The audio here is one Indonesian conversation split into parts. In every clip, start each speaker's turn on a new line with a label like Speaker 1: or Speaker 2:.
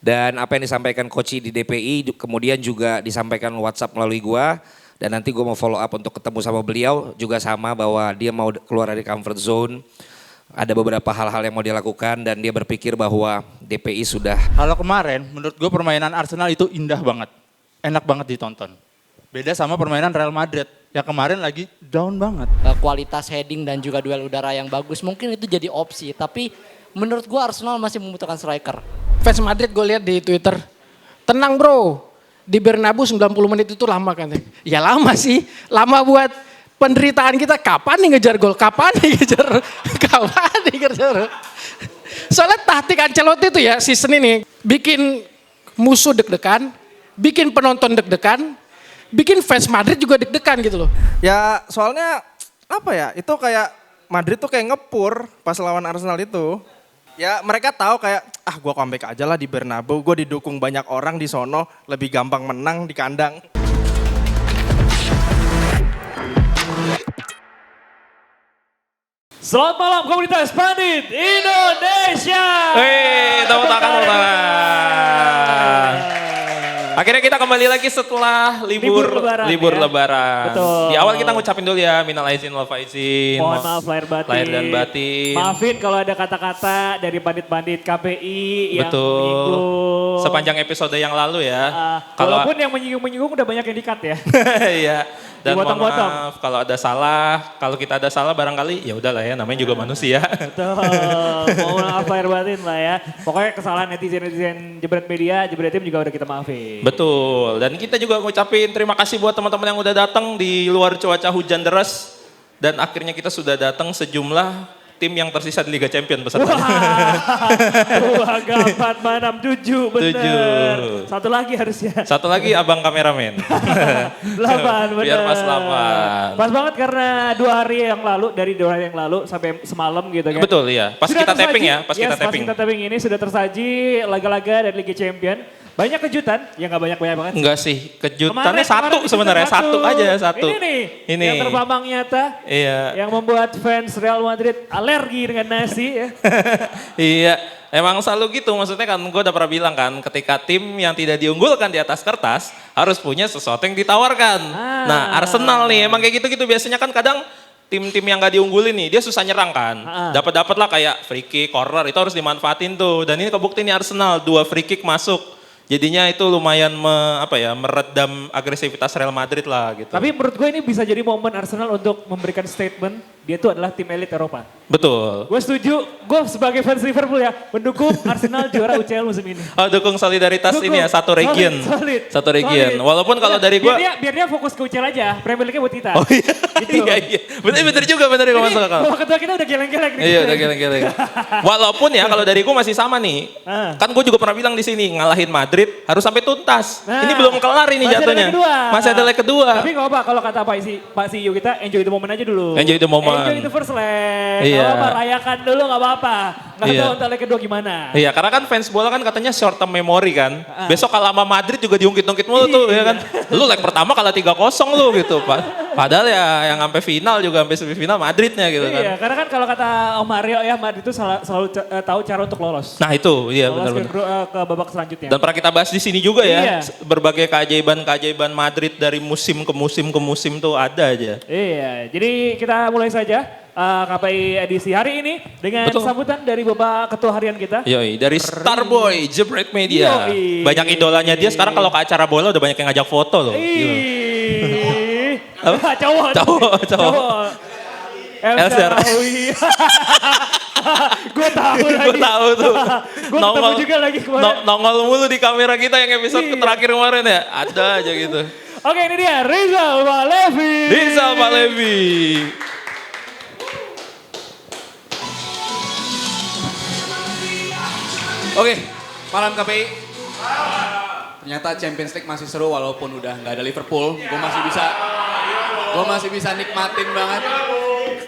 Speaker 1: Dan apa yang disampaikan Koci di DPI kemudian juga disampaikan WhatsApp melalui gua. Dan nanti gue mau follow up untuk ketemu sama beliau juga sama bahwa dia mau keluar dari comfort zone. Ada beberapa hal-hal yang mau dia lakukan dan dia berpikir bahwa DPI sudah.
Speaker 2: Kalau kemarin menurut gue permainan Arsenal itu indah banget. Enak banget ditonton. Beda sama permainan Real Madrid yang kemarin lagi down banget.
Speaker 3: Kualitas heading dan juga duel udara yang bagus mungkin itu jadi opsi. Tapi menurut gue Arsenal masih membutuhkan striker.
Speaker 4: Fans Madrid gue lihat di Twitter, tenang bro, di Bernabeu 90 menit itu lama kan. Ya lama sih, lama buat penderitaan kita. Kapan nih ngejar gol, kapan nih ngejar. Soalnya taktik Ancelotti itu ya season ini bikin musuh deg-degan, bikin penonton deg-degan, bikin fans Madrid juga deg-degan gitu loh.
Speaker 5: Ya soalnya apa ya, itu kayak Madrid tuh kayak ngepur pas lawan Arsenal itu. Ya mereka tahu kayak, gue comeback aja lah di Bernabeu, gue didukung banyak orang di sono, lebih gampang menang di kandang.
Speaker 6: Selamat malam komunitas Bandit Indonesia.
Speaker 7: Tepuk tangan. Akhirnya kita kembali lagi setelah libur lebaran.
Speaker 6: Betul.
Speaker 7: Di awal kita ngucapin dulu ya, minal aizin wal faizin.
Speaker 6: Mohon maaf lahir batin.
Speaker 7: Lahir dan batin.
Speaker 6: Maafin kalau ada kata-kata dari bandit-bandit KPI yang menyinggung.
Speaker 7: Sepanjang episode yang lalu ya.
Speaker 6: Walaupun yang menyinggung udah banyak yang di-cut ya.
Speaker 7: Iya. Dan mohon
Speaker 6: Dipotong-potong.
Speaker 7: maaf kalau ada salah, kalau kita ada salah barangkali ya udahlah ya, namanya juga manusia.
Speaker 6: Betul. Mohon maaf lahir batin lah ya. Pokoknya kesalahan netizen Jebret Media, Jebret Tim juga udah kita maafin.
Speaker 7: Betul. Dan kita juga ngucapin terima kasih buat teman-teman yang udah datang di luar cuaca hujan deras. Dan akhirnya kita sudah datang sejumlah tim yang tersisa di Liga Champion pesertanya.
Speaker 6: Wah, 4, 6, 7 bener.
Speaker 7: 7.
Speaker 6: Satu lagi harusnya.
Speaker 7: Satu lagi abang kameramen.
Speaker 6: 8 bener.
Speaker 7: Biar pas 8.
Speaker 6: Pas banget karena 2 hari yang lalu, dari 2 hari yang lalu sampai semalam gitu kan.
Speaker 7: Betul ya, pas
Speaker 6: Sudah
Speaker 7: kita
Speaker 6: tersaji,
Speaker 7: tapping ya, pas kita
Speaker 6: Pas
Speaker 7: tapping.
Speaker 6: kita tapping ini sudah tersaji laga-laga dari Liga Champion. Banyak kejutan, ya nggak banyak-banyak banget.
Speaker 7: Enggak sih, kejutannya
Speaker 6: Kemarin
Speaker 7: satu
Speaker 6: kejutan
Speaker 7: sebenarnya, satu aja, satu.
Speaker 6: Ini nih,
Speaker 7: Ini.
Speaker 6: yang terpampang nyata.
Speaker 7: Iya.
Speaker 6: Yang membuat fans Real Madrid alergi dengan nasi ya.
Speaker 7: Iya, emang selalu gitu, maksudnya kan gue udah pernah bilang kan, ketika tim yang tidak diunggulkan di atas kertas, harus punya sesuatu yang ditawarkan. Nah Arsenal nih, emang kayak gitu-gitu, biasanya kan kadang tim-tim yang gak diunggulin nih, dia susah nyerang kan. Dapat-dapat lah kayak free kick, corner, itu harus dimanfaatin tuh. Dan ini kebukti nih Arsenal, 2 free kick masuk. Jadinya itu lumayan meredam agresivitas Real Madrid lah gitu.
Speaker 6: Tapi menurut gue ini bisa jadi momen Arsenal untuk memberikan statement, dia itu adalah tim elit Eropa.
Speaker 7: Betul.
Speaker 6: Gue setuju, gue sebagai fans Liverpool ya, mendukung Arsenal juara UCL musim ini.
Speaker 7: Oh, dukung solidaritas
Speaker 6: Dukung.
Speaker 7: ini ya, satu region.
Speaker 6: Solid.
Speaker 7: Satu region.
Speaker 6: Solid.
Speaker 7: Walaupun kalau dari gue.
Speaker 6: Biar dia fokus ke UCL aja, Premier League buat kita.
Speaker 7: Oh iya,
Speaker 6: Gitu.
Speaker 7: iya. Bener juga
Speaker 6: Ini
Speaker 7: masuk akal.
Speaker 6: Bapak ketua kita udah geleng-geleng nih.
Speaker 7: Iya udah geleng-geleng. Walaupun ya kalau dari gue masih sama nih. Kan gue juga pernah bilang di sini ngalahin Madrid harus sampai tuntas.
Speaker 6: Nah,
Speaker 7: ini belum kelar ini
Speaker 6: masih ada
Speaker 7: jatuhnya.
Speaker 6: leg kedua.
Speaker 7: Masih ada leg kedua.
Speaker 6: Tapi gak apa kalau kata Pak CEO kita enjoy the moment aja dulu.
Speaker 7: Enjoy the moment.
Speaker 6: Enjoy the first leg.
Speaker 7: Iya.
Speaker 6: Gak apa-apa, rayakan dulu gak apa-apa. Gak
Speaker 7: Iya.
Speaker 6: tahu ntar leg kedua gimana.
Speaker 7: Iya karena kan fans bola kan katanya short term memory kan. Besok kalah sama Madrid juga diungkit-ungkit mulu tuh ya kan. Lu leg pertama kalah 3-0 lu gitu. Padahal ya yang sampai final juga sampai semifinal Madridnya gitu kan.
Speaker 6: Iya, karena kan kalau kata Om Mario ya Madrid itu selalu tahu cara untuk lolos.
Speaker 7: Nah itu iya
Speaker 6: Lolos
Speaker 7: benar-benar.
Speaker 6: ke babak selanjutnya.
Speaker 7: Dan pernah kita bahas di sini juga ya,
Speaker 6: Iya.
Speaker 7: berbagai keajaiban Madrid dari musim ke musim tuh ada aja.
Speaker 6: Iya, jadi kita mulai saja KPI edisi hari ini dengan
Speaker 7: Betul.
Speaker 6: sambutan dari Bapak Ketua Harian kita.
Speaker 7: Yoi, dari Starboy, Jebret Media.
Speaker 6: Yoi.
Speaker 7: Banyak idolanya dia sekarang kalau ke acara bola udah banyak yang ngajak foto loh. Gila.
Speaker 6: Ih,
Speaker 7: Apa?
Speaker 6: cowok. El Shaarawy. Gue tahu lagi.
Speaker 7: Gue tahu tuh.
Speaker 6: Gue ketemu juga lagi kemarin.
Speaker 7: Nongol mulu di kamera kita yang episode terakhir kemarin ya. Ada aja gitu.
Speaker 6: Oke, ini dia Rizal Palevi.
Speaker 7: Rizal Palevi.
Speaker 8: Oke, malam KPI. Ternyata Champions League masih seru walaupun udah nggak ada Liverpool. Gue masih bisa nikmatin banget.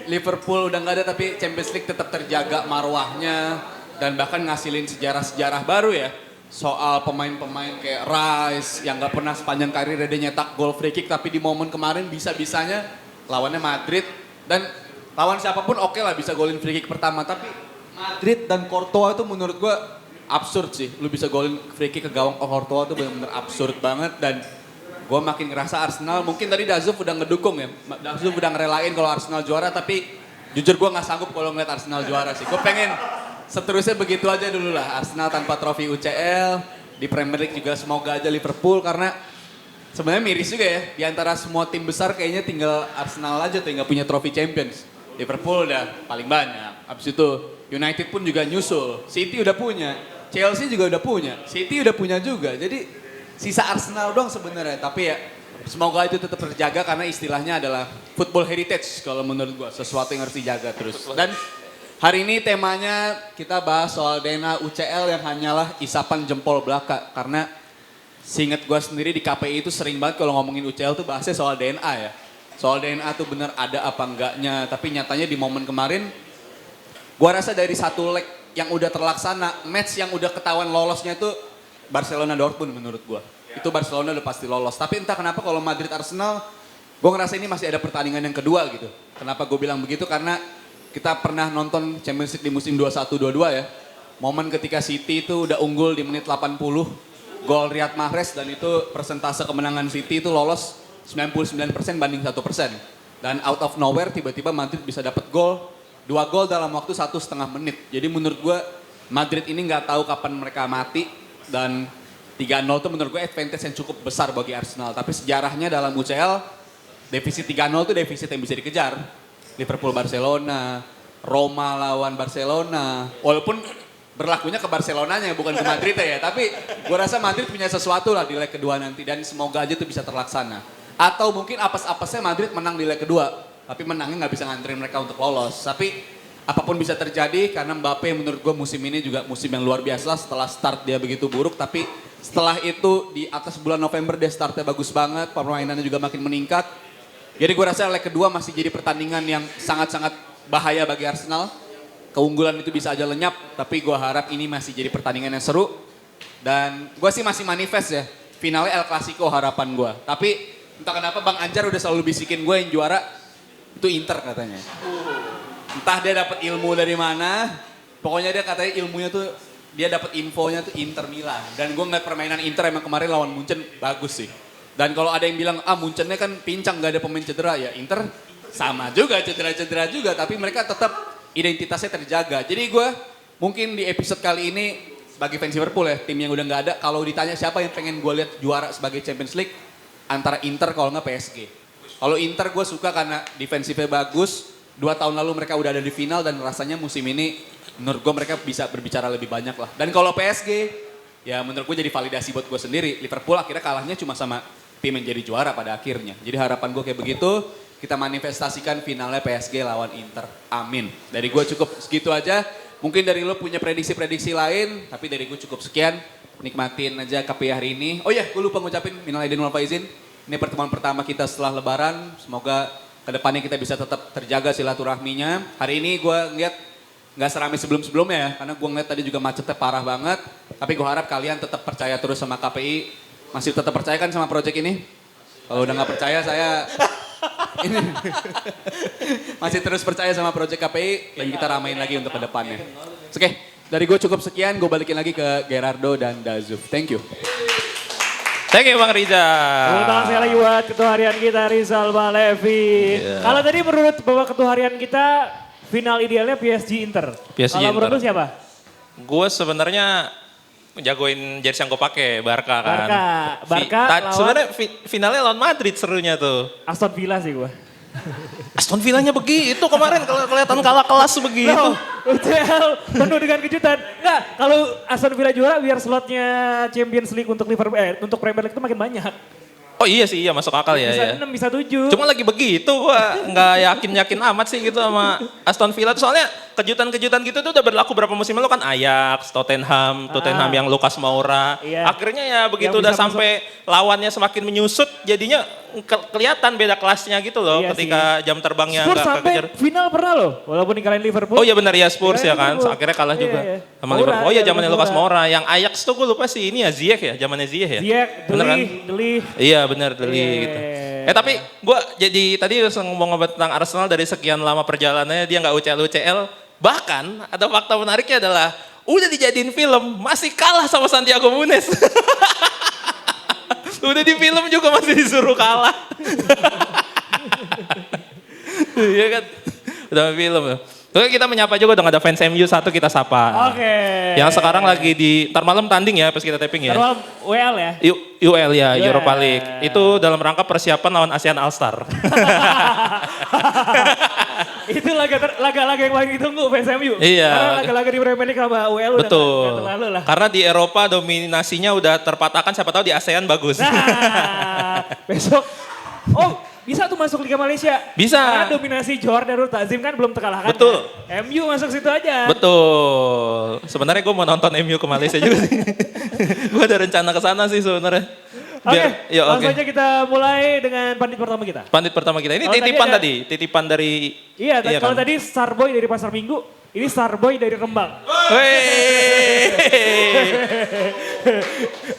Speaker 8: Liverpool udah nggak ada tapi Champions League tetap terjaga marwahnya dan bahkan ngasilin sejarah-sejarah baru ya. Soal pemain-pemain kayak Rice yang nggak pernah sepanjang karirnya dia nyetak gol free kick tapi di momen kemarin bisa-bisanya lawannya Madrid dan lawan siapapun oke lah bisa golin free kick pertama tapi Madrid dan Courtois itu menurut gue absurd sih. Lu bisa golin free kick ke gawang Courtois tuh bener-bener absurd banget dan gue makin ngerasa Arsenal, mungkin tadi Dazuf udah ngedukung ya. Dazuf udah ngerelain kalau Arsenal juara tapi jujur gue gak sanggup kalau ngeliat Arsenal juara sih. Gue pengen seterusnya begitu aja dulu lah. Arsenal tanpa trofi UCL, di Premier League juga semoga aja Liverpool karena sebenarnya miris juga ya. Di antara semua tim besar kayaknya tinggal Arsenal aja tuh yang gak punya trofi Champions. Liverpool udah paling banyak. Abis itu United pun juga nyusul. City udah punya. Chelsea juga udah punya. City udah punya juga. Jadi sisa Arsenal doang sebenarnya. Tapi ya semoga itu tetap terjaga karena istilahnya adalah football heritage kalau menurut gua. Sesuatu yang harus dijaga terus. Dan hari ini temanya kita bahas soal DNA UCL yang hanyalah isapan jempol belaka. Karena seinget gua sendiri di KPI itu sering banget kalau ngomongin UCL tuh bahasnya soal DNA ya. Soal DNA tuh bener ada apa enggaknya. Tapi nyatanya di momen kemarin gua rasa dari satu leg yang udah terlaksana, match yang udah ketahuan lolosnya tuh Barcelona Dortmund menurut gua. Itu Barcelona udah pasti lolos. Tapi entah kenapa kalau Madrid Arsenal, gua ngerasa ini masih ada pertandingan yang kedua gitu. Kenapa gue bilang begitu? Karena kita pernah nonton Champions League di musim 21-22 ya. Momen ketika City itu udah unggul di menit 80, gol Riyad Mahrez dan itu persentase kemenangan City itu lolos 99% banding 1%. Dan out of nowhere tiba-tiba Madrid bisa dapat gol. 2 gol dalam waktu 1,5 menit. Jadi menurut gue Madrid ini nggak tahu kapan mereka mati. Dan 3-0 itu menurut gue advantage yang cukup besar bagi Arsenal. Tapi sejarahnya dalam UCL, defisit 3-0 itu defisit yang bisa dikejar. Liverpool Barcelona, Roma lawan Barcelona. Walaupun berlakunya ke Barcelonanya bukan ke Madrid ya. Tapi gue rasa Madrid punya sesuatu lah di leg kedua nanti. Dan semoga aja itu bisa terlaksana. Atau mungkin apes-apesnya Madrid menang di leg kedua. Tapi menangnya nggak bisa nganterin mereka untuk lolos. Tapi apapun bisa terjadi karena Mbappe menurut gue musim ini juga musim yang luar biasa setelah start dia begitu buruk. Tapi setelah itu di atas bulan November dia startnya bagus banget, permainannya juga makin meningkat. Jadi gue rasa leg kedua masih jadi pertandingan yang sangat-sangat bahaya bagi Arsenal. Keunggulan itu bisa aja lenyap, tapi gue harap ini masih jadi pertandingan yang seru. Dan gue sih masih manifest ya, finalnya El Clasico harapan gue. Tapi entah kenapa Bang Anjar udah selalu bisikin gue yang juara itu Inter katanya. Entah dia dapat ilmu dari mana, pokoknya dia katanya ilmunya tuh, dia dapat infonya tuh Inter Milan. Dan gue ngeliat permainan Inter emang kemarin lawan Munchen bagus sih. Dan kalau ada yang bilang, Munchennya kan pincang gak ada pemain cedera, ya Inter sama juga cedera-cedera juga. Tapi mereka tetap identitasnya terjaga. Jadi gue mungkin di episode kali ini sebagai fans Liverpool ya, tim yang udah gak ada, kalau ditanya siapa yang pengen gue lihat juara sebagai Champions League, antara Inter kalau nggak PSG. Kalau Inter gue suka karena defensifnya bagus, 2 tahun lalu mereka udah ada di final dan rasanya musim ini menurut gue mereka bisa berbicara lebih banyak lah. Dan kalau PSG, ya menurut gue jadi validasi buat gue sendiri. Liverpool akhirnya kalahnya cuma sama tim yang jadi juara pada akhirnya. Jadi harapan gue kayak begitu, kita manifestasikan finalnya PSG lawan Inter. Amin. Dari gue cukup segitu aja. Mungkin dari lo punya prediksi-prediksi lain, tapi dari gue cukup sekian. Nikmatin aja KPI hari ini. Oh iya, gue lupa ngucapin minal aidin wal faizin. Ini pertemuan pertama kita setelah lebaran. Semoga kedepannya kita bisa tetap terjaga silaturahminya. Hari ini gue ngeliat nggak seramai sebelum-sebelumnya ya. Karena gue ngeliat tadi juga macetnya parah banget. Tapi gue harap kalian tetap percaya terus sama KPI. Masih tetap percaya kan sama proyek ini? Kalau udah nggak percaya saya ini masih terus percaya sama proyek KPI dan kita ramein lagi untuk kedepannya. Oke, dari gue cukup sekian. Gue balikin lagi ke Gerardo dan Dazuf. Thank you.
Speaker 7: Thank you Bang Riza.
Speaker 6: Tepuk tangan sekali lagi buat ketua harian kita Rizal Malevi. Kalau tadi menurut Bapak ketua harian kita final idealnya PSG Inter.
Speaker 7: PSG
Speaker 6: Kalau menurut
Speaker 7: Inter.
Speaker 6: lu siapa?
Speaker 7: Gue sebenarnya jagoin jersey yang gue pakai Barca kan.
Speaker 6: Barca lawan
Speaker 7: sebenarnya finalnya lawan Madrid serunya tuh.
Speaker 6: Aston Villa sih gue.
Speaker 7: Aston Villanya begitu kemarin kalau kelihatan kalah kelas begitu.
Speaker 6: No, UCL penuh dengan kejutan. Enggak, kalau Aston Villa juara biar slotnya Champions League untuk Liverpool untuk Premier League itu makin banyak.
Speaker 7: Oh iya sih, iya masuk akal ya.
Speaker 6: Bisa
Speaker 7: ya.
Speaker 6: 6, bisa 7.
Speaker 7: Cuma lagi begitu gua nggak yakin amat sih gitu sama Aston Villa. Soalnya kejutan-kejutan gitu tuh udah berlaku berapa musim lalu kan Ajax, Tottenham yang Lucas Moura.
Speaker 6: Iya.
Speaker 7: Akhirnya ya begitu
Speaker 6: Yang
Speaker 7: udah
Speaker 6: bisa
Speaker 7: sampai lawannya semakin menyusut jadinya kelihatan beda kelasnya gitu loh
Speaker 6: Iya
Speaker 7: ketika jam terbangnya
Speaker 6: Spurs
Speaker 7: nggak
Speaker 6: sampai
Speaker 7: kekejar.
Speaker 6: final pernah loh, walaupun dikalahin Liverpool.
Speaker 7: Oh iya benar ya Spurs ya kan,
Speaker 6: Liverpool.
Speaker 7: akhirnya kalah juga
Speaker 6: Iya.
Speaker 7: sama
Speaker 6: Moura,
Speaker 7: Liverpool. Oh iya
Speaker 6: iya,
Speaker 7: zamannya
Speaker 6: Lucas
Speaker 7: Lucas Moura. Yang Ajax tuh gue lupa sih ini ya Ziyech ya, zamannya Ziyech ya.
Speaker 6: Ziyech,
Speaker 7: Bener kan?
Speaker 6: Deli.
Speaker 7: Iya benar Deli
Speaker 6: Iya.
Speaker 7: gitu. Tapi gue jadi tadi ngomong tentang Arsenal dari sekian lama perjalanannya dia nggak UCL. Bahkan ada fakta menariknya adalah udah dijadiin film, masih kalah sama Santiago Munez. Udah di film juga masih disuruh kalah. Iya kan? Udah film. Oke, kita menyapa juga dong, ada fans MU satu kita sapa.
Speaker 6: Oke.
Speaker 7: Yang sekarang lagi ntar malam tanding ya pas kita taping ya.
Speaker 6: Ntar malam WL ya?
Speaker 7: UL ya,
Speaker 6: UL.
Speaker 7: Europa League. Itu dalam rangka persiapan lawan ASEAN All Star.
Speaker 6: Itu laga-laga yang paling ditunggu fans MU.
Speaker 7: Iya.
Speaker 6: Karena laga-laga di Premier League sama UL udah
Speaker 7: Betul.
Speaker 6: nggak terlalu lah.
Speaker 7: Karena di Eropa dominasinya udah terpatahkan, siapa tahu di ASEAN bagus.
Speaker 6: Nah, besok, bisa tuh masuk Liga Malaysia.
Speaker 7: Bisa.
Speaker 6: Karena dominasi Johor Darul Takzim kan belum terkalahkan.
Speaker 7: Betul.
Speaker 6: Kan? MU masuk situ aja.
Speaker 7: Betul. Sebenarnya gue mau nonton MU ke Malaysia juga sih. Gue ada rencana ke sana sih sebenarnya.
Speaker 6: Oke,
Speaker 7: Yuk,
Speaker 6: langsung aja kita mulai dengan pandit pertama kita.
Speaker 7: Pandit pertama kita. Ini
Speaker 6: Kalau
Speaker 7: titipan dari.
Speaker 6: Iya, kalau
Speaker 7: kan?
Speaker 6: tadi Starboy dari Pasar Minggu, ini Starboy dari Rembang.
Speaker 7: Wey.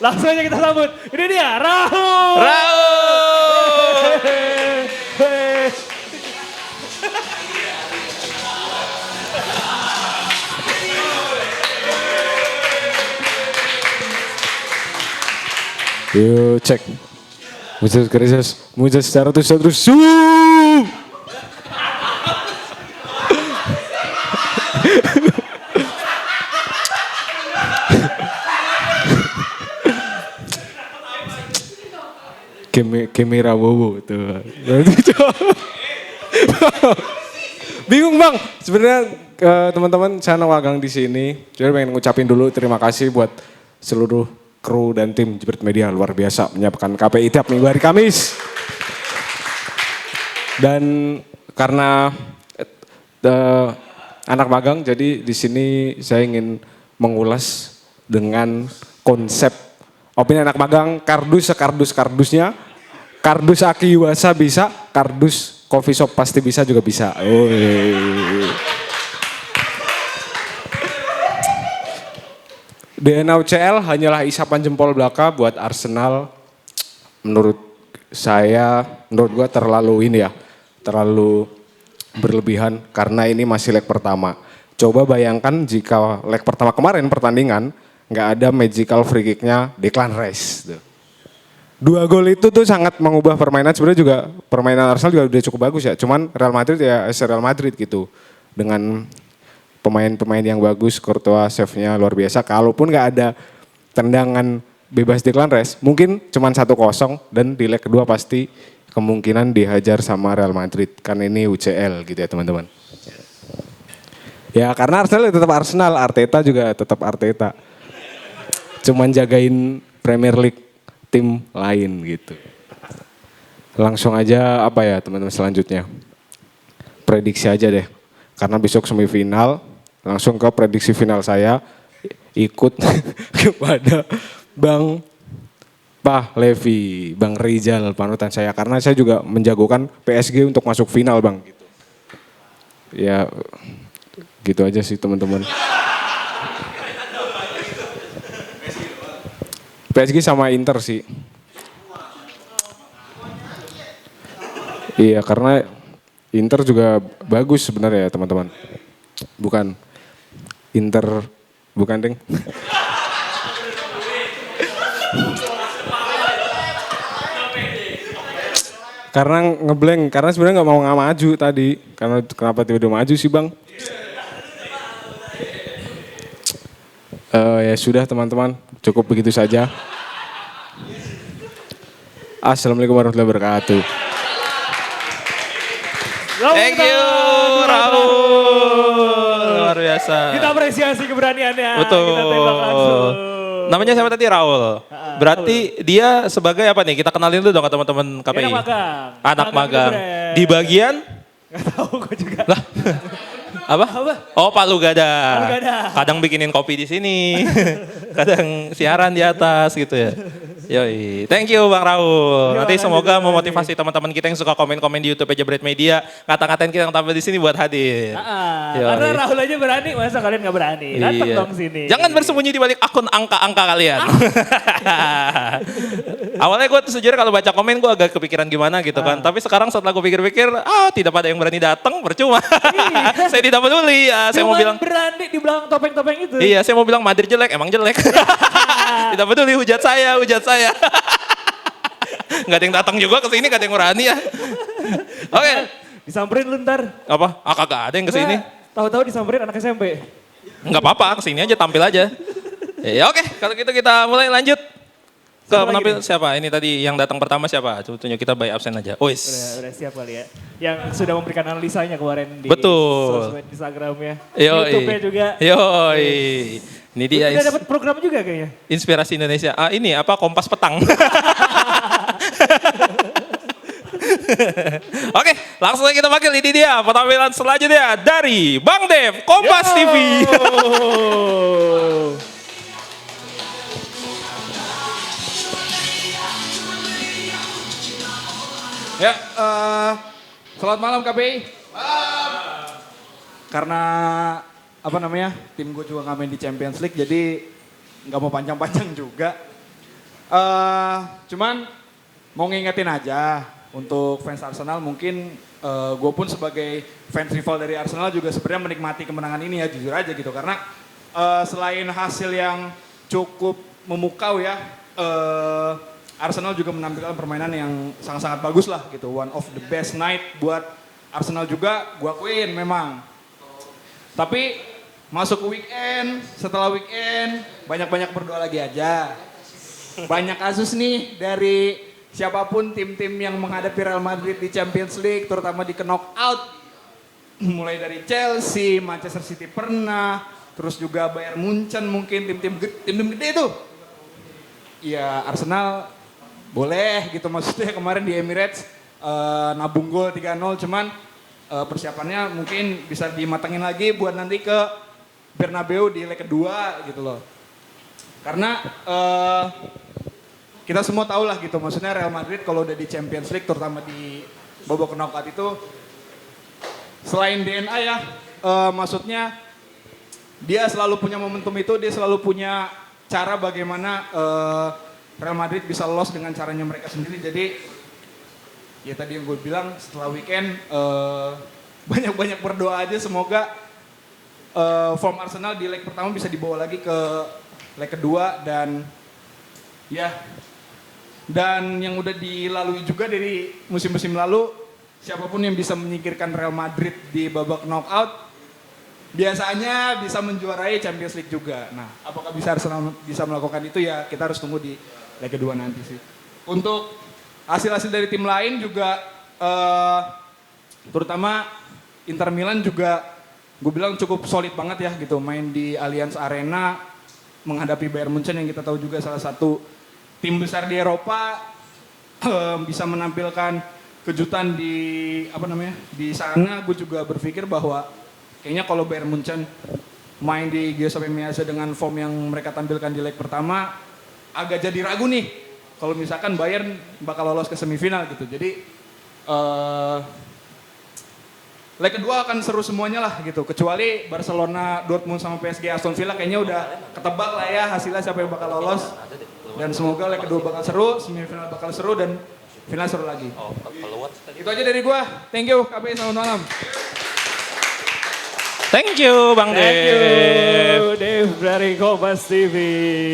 Speaker 6: Langsung aja kita sambut. Ini dia, Raul.
Speaker 7: Raul.
Speaker 4: Yuk cek. Muncul secara terus. Kamera bobo tuh. Bingung bang, sebenarnya teman-teman saya magang di sini. Jadi pengen ngucapin dulu terima kasih buat seluruh kru dan tim Jebret Media luar biasa menyiapkan KPI tiap minggu hari Kamis. Dan karena anak magang, jadi di sini saya ingin mengulas dengan konsep opini anak magang, kardus sekardus-kardusnya, kardus Aki Yuwasa bisa, kardus coffee shop pasti bisa juga bisa. DNA UCL hanyalah isapan jempol belaka buat Arsenal. Menurut gua terlalu terlalu berlebihan karena ini masih leg pertama. Coba bayangkan jika leg pertama kemarin pertandingan nggak ada magical free kicknya Declan Rice. 2 gol itu tuh sangat mengubah permainan. Sebenarnya juga permainan Arsenal juga udah cukup bagus ya. Cuman Real Madrid ya Real Madrid gitu. Dengan pemain-pemain yang bagus, Courtois save-nya luar biasa. Kalaupun nggak ada tendangan bebas Declan Rice, mungkin cuma 1-0 dan di leg kedua pasti kemungkinan dihajar sama Real Madrid. Kan ini UCL gitu ya teman-teman. Ya karena Arsenal tetap Arsenal, Arteta juga tetap Arteta. Cuman jagain Premier League tim lain gitu. Langsung aja apa ya teman-teman selanjutnya. Prediksi aja deh. Karena besok semifinal, langsung ke prediksi final saya. Ikut kepada Bang Pak Levi, Bang Rizal panutan saya. Karena saya juga menjagokan PSG untuk masuk final Bang. Gitu. Ya gitu aja sih teman-teman. PSG sama Inter sih. Iya karena Inter juga bagus sebenarnya ya teman-teman. Bukan Inter, bukan deng. Karena ngeblank, karena sebenarnya nggak maju tadi. Karena kenapa tiba-tiba maju sih bang? Ya sudah teman-teman, cukup begitu saja. Assalamualaikum warahmatullahi wabarakatuh.
Speaker 7: Thank you Raul. Luar biasa.
Speaker 6: Kita apresiasi keberaniannya.
Speaker 7: Betul.
Speaker 6: Kita tembak langsung.
Speaker 7: Namanya siapa tadi Raul? Berarti dia sebagai apa nih? Kita kenalin dulu dong ke teman-teman KPI.
Speaker 6: Anak magang.
Speaker 7: Anak magang.
Speaker 6: Jebret.
Speaker 7: Di bagian?
Speaker 6: Gak tahu gue juga.
Speaker 7: Lah. Apa? Oh Palu Gada.
Speaker 6: Palu Gada.
Speaker 7: Kadang bikinin kopi di sini. Kadang siaran di atas gitu ya. Yoi. Thank you Bang Raul. Nanti semoga memotivasi teman-teman kita yang suka komen-komen di YouTube Jebret Media. Ngata-ngatain kita yang tampil di sini buat hadir.
Speaker 6: Karena Raul aja berani, masa kalian gak berani? Datang dong sini.
Speaker 7: Jangan bersembunyi di balik akun angka-angka kalian. Awalnya gue tuh sejujurnya kalau baca komen gue agak kepikiran gimana gitu kan. Tapi sekarang setelah gue pikir-pikir, tidak ada yang berani datang, percuma. Saya tidak peduli. Saya mau bilang
Speaker 6: berani di belakang topeng-topeng itu.
Speaker 7: iya, saya mau bilang Madrid jelek, emang jelek. Tidak peduli, hujat saya. Gak ada yang datang juga ke sini, gak ada yang berani ya. Oke.
Speaker 6: Disamperin lu ntar.
Speaker 7: Apa? Kagak ada yang ke sini.
Speaker 6: Tahu-tahu disamperin anak SMP.
Speaker 7: Enggak apa-apa, kesini aja, tampil aja. Ya oke, kalau gitu kita mulai lanjut. Ke penampil siapa? Ini tadi yang datang pertama siapa? Coba tunjuk kita by absen aja. Ois.
Speaker 6: Udah siap kali ya. Yang sudah memberikan analisanya kemarin di
Speaker 7: Betul.
Speaker 6: sosmed Instagramnya.
Speaker 7: Yoi.
Speaker 6: YouTube-nya juga.
Speaker 7: Yoi. Ini dia
Speaker 6: Udah dapat program juga kayaknya.
Speaker 7: Inspirasi Indonesia. Ini apa Kompas Petang. Oke, langsung aja kita panggil. Ini dia penampilan selanjutnya dari Bang Dev, Kompas TV.
Speaker 8: Ya, selamat malam KPI. Karena apa namanya, tim gue juga nggak main di Champions League, jadi nggak mau panjang-panjang juga. Cuman mau ngingetin aja untuk fans Arsenal, mungkin gue pun sebagai fans rival dari Arsenal juga sebenarnya menikmati kemenangan ini ya, jujur aja gitu. Karena selain hasil yang cukup memukau ya, Arsenal juga menampilkan permainan yang sangat-sangat bagus lah gitu. One of the best night buat Arsenal juga, gue akuin memang. Tapi masuk ke weekend, setelah weekend banyak-banyak berdoa lagi aja. Banyak kasus nih dari siapapun tim-tim yang menghadapi Real Madrid di Champions League, terutama di knockout. Mulai dari Chelsea, Manchester City pernah, terus juga Bayern Munchen mungkin tim-tim gede itu. Ya Arsenal boleh gitu, maksudnya kemarin di Emirates nabung gol 3-0, cuman persiapannya mungkin bisa dimatengin lagi buat nanti ke Bernabeu di leg kedua gitu loh. Karena kita semua tahu lah gitu, maksudnya Real Madrid kalau udah di Champions League terutama di babak knockout itu selain DNA ya, maksudnya dia selalu punya momentum itu, dia selalu punya cara bagaimana Real Madrid bisa lolos dengan caranya mereka sendiri. Jadi ya tadi yang gue bilang, setelah weekend banyak-banyak berdoa aja semoga form Arsenal di leg pertama bisa dibawa lagi ke leg kedua. Dan ya, dan yang udah dilalui juga dari musim-musim lalu, siapapun yang bisa menyingkirkan Real Madrid di babak knockout biasanya bisa menjuarai Champions League juga. Nah, apakah bisa Arsenal bisa melakukan itu ya, kita harus tunggu di leg kedua nanti sih. Untuk hasil-hasil dari tim lain juga, terutama Inter Milan juga gue bilang cukup solid banget ya gitu. Main di Allianz Arena menghadapi Bayern Munchen yang kita tahu juga salah satu tim besar di Eropa, bisa menampilkan kejutan di apa namanya di sana. Gue juga berpikir bahwa kayaknya kalau Bayern Munchen main di Giuseppe Meazza dengan form yang mereka tampilkan di leg pertama, agak jadi ragu nih kalau misalkan Bayern bakal lolos ke semifinal gitu. Jadi leg kedua akan seru semuanya lah gitu. Kecuali Barcelona, Dortmund sama PSG, Aston Villa kayaknya udah ketebak lah ya hasilnya siapa yang bakal lolos. Dan semoga leg kedua bakal seru, semifinal bakal seru, dan final seru lagi. Itu aja dari gua. Thank you KPI, selamat malam.
Speaker 7: Thank you Bang Dev.
Speaker 6: Thank you Dev dari Kompas TV.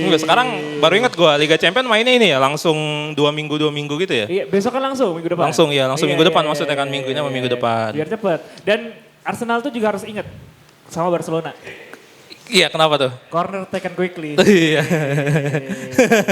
Speaker 7: Enggak, sekarang baru inget gue Liga Champions mainnya ini ya langsung 2 minggu gitu ya.
Speaker 6: Iya, besok kan langsung minggu depan.
Speaker 7: Langsung ya, langsung
Speaker 6: Iya,
Speaker 7: minggu
Speaker 6: iya,
Speaker 7: depan
Speaker 6: iya,
Speaker 7: maksudnya kan, minggunya sama minggu depan.
Speaker 6: Biar cepet. Dan Arsenal tuh juga harus inget sama Barcelona.
Speaker 7: Iya, kenapa tuh?
Speaker 6: Corner taken quickly.
Speaker 7: Iya.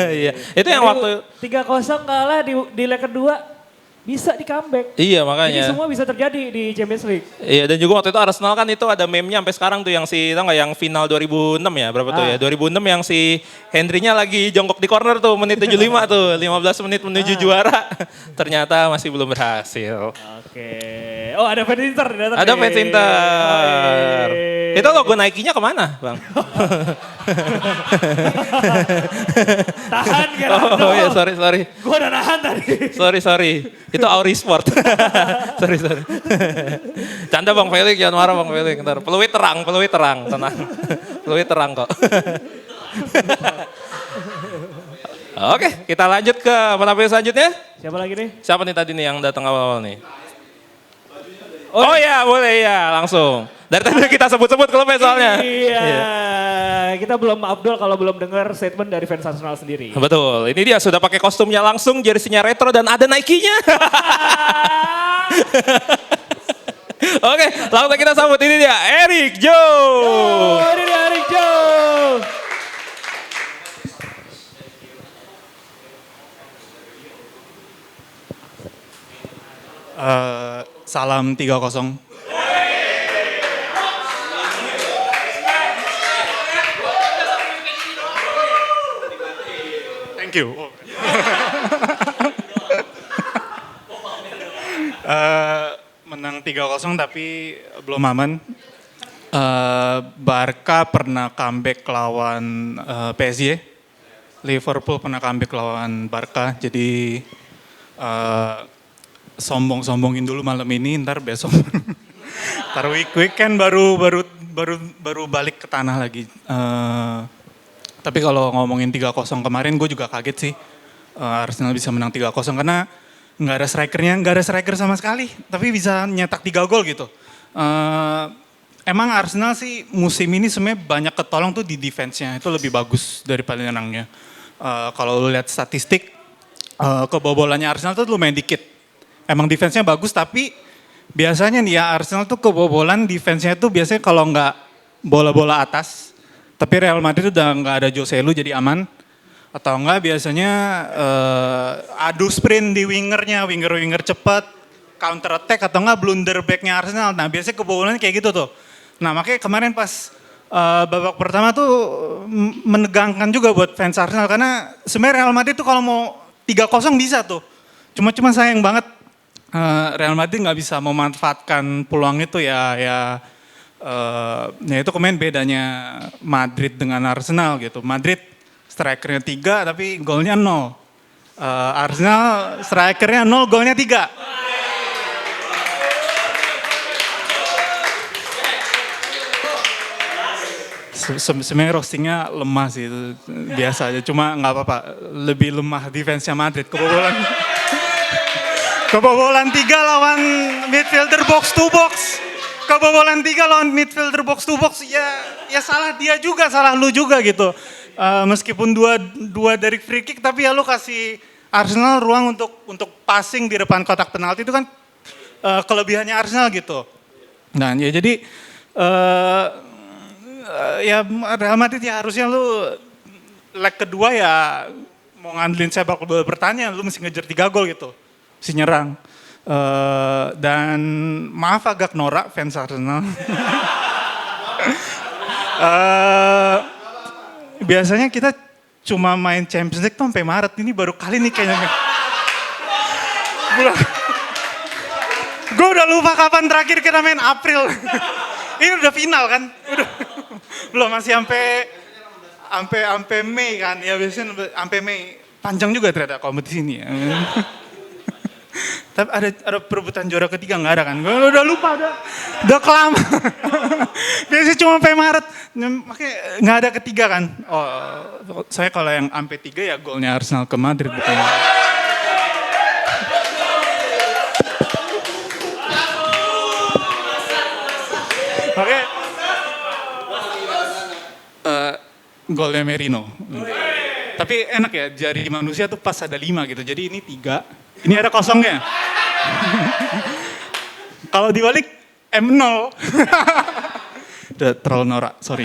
Speaker 7: Iya. Itu yang waktu
Speaker 6: 3-0 kalah di leg kedua, bisa di comeback.
Speaker 7: iya
Speaker 6: Jadi
Speaker 7: makanya.
Speaker 6: semua bisa terjadi di Champions League.
Speaker 7: Iya, dan juga waktu itu Arsenal kan itu ada meme-nya sampai sekarang tuh yang si, tau gak yang final 2006 ya, berapa tuh ya? 2006 yang si Henry-nya lagi jongkok di corner tuh, menit 75 tuh, 15 menit menuju juara. Ternyata masih belum berhasil.
Speaker 6: Oke. Oh, ada fans Inter datang.
Speaker 7: Ada
Speaker 6: nih.
Speaker 7: fans Inter.
Speaker 6: Oh, iya.
Speaker 7: Itu logo Nike-nya kemana, Bang?
Speaker 6: Tahan kira.
Speaker 7: Oh iya, sorry.
Speaker 6: Gua udah nahan tadi.
Speaker 7: Sorry. Itu Auri Sport. sorry. Canda Bang Felix, jangan marah Bang Felix. Ntar peluit terang, tenang. Peluit terang kok. Oke, kita lanjut ke penampil selanjutnya.
Speaker 6: Siapa lagi nih?
Speaker 7: Siapa nih tadi nih yang datang awal-awal nih? Oh ya, boleh ya, langsung. Dari tadi kita sebut-sebut klubnya soalnya.
Speaker 6: Iya. Kita belum Abdul kalau belum dengar statement dari fans Arsenal sendiri.
Speaker 7: Betul, ini dia sudah pakai kostumnya langsung, jersey-nya retro dan ada Nike-nya. Oke, langsung kita sambut, ini dia Eric Joe.
Speaker 6: Oh, ini dia Eric Joe.
Speaker 9: Salam 3-0. Thank you. Menang 3-0 tapi belum aman. Barca pernah comeback lawan PSG. Liverpool pernah comeback lawan Barca. Jadi sombong-sombongin dulu malam ini, ntar besok. Ntar weekend baru balik ke tanah lagi. Tapi kalau ngomongin 3-0 kemarin gue juga kaget sih. Arsenal bisa menang 3-0 karena nggak ada strikernya, nggak ada striker sama sekali. Tapi bisa nyetak 3 gol gitu. Emang Arsenal sih musim ini sebenarnya banyak ketolong tuh di defense-nya. Itu lebih bagus daripada nyerangnya. Kalau lu lihat statistik, kebobolannya Arsenal tuh lumayan dikit. Emang defense-nya bagus tapi biasanya nih ya Arsenal tuh kebobolan defense-nya tuh biasanya kalau nggak bola-bola atas. Tapi Real Madrid udah nggak ada Jose Lu jadi aman. Atau enggak biasanya adu sprint di wingernya, winger cepat, counter attack atau enggak blunder back-nya Arsenal. Nah biasanya kebobolannya kayak gitu tuh. Nah makanya kemarin pas babak pertama tuh menegangkan juga buat fans Arsenal. Karena sebenarnya Real Madrid tuh kalau mau 3-0 bisa tuh. Cuma sayang banget Real Madrid nggak bisa memanfaatkan peluang itu ya itu kemarin bedanya Madrid dengan Arsenal gitu. Madrid strikernya 3 tapi golnya 0. Arsenal strikernya 0 golnya 3. Sebenarnya roastingnya lemah sih, itu biasa aja. Cuma nggak apa-apa, lebih lemah defense-nya Madrid. Kebobolan 3 lawan midfielder box to box. Kebobolan 3 lawan midfielder box to box, ya salah dia juga, salah lu juga gitu. Meskipun dua dari free kick, tapi ya lu kasih Arsenal ruang untuk passing di depan kotak penalti itu kan kelebihannya Arsenal gitu. Nah ya jadi ya Real Madrid ya harusnya lu leg kedua ya mau ngandelin sepak bola bertanya, lu mesti ngejar 3 gol gitu, mesti nyerang. Dan maaf agak norak fans Arsenal. Biasanya kita cuma main Champions League tuh sampai Maret, ini baru kali nih kayaknya. Gue udah lupa kapan terakhir kita main April. Ini udah final kan? Belum masih sampai Mei kan? Ya biasanya sampai Mei. Panjang juga ternyata kompetisi ini ya. Tapi ada perebutan juara ketiga nggak ada kan? Gue udah lupa, udah kelama. Biasanya cuma sampai Maret, makanya nggak ada ketiga kan? Oh, saya kalau yang sampai 3 ya golnya Arsenal ke Madrid bukan. Oke. Golnya Merino. Tapi enak ya, jari manusia tuh pas ada 5 gitu. Jadi ini 3, ini ada kosongnya. Kalau dibalik M0. Udah terlalu norak, sorry.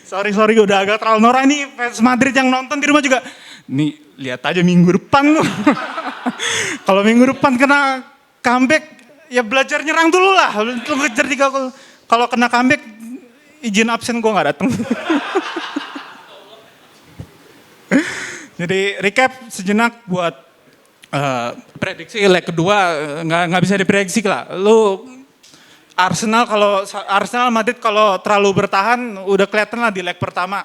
Speaker 9: Sorry udah agak terlalu norak nih fans Madrid yang nonton di rumah juga. Nih lihat aja minggu depan lu. Kalau minggu depan kena comeback ya belajar nyerang dulu lah. Lu ngejar 3 gol. Kalau kena comeback izin absen gue nggak datang. Jadi recap sejenak buat prediksi leg kedua nggak bisa diprediksi lah. Lu Arsenal Madrid kalau terlalu bertahan udah kelihatan lah di leg pertama.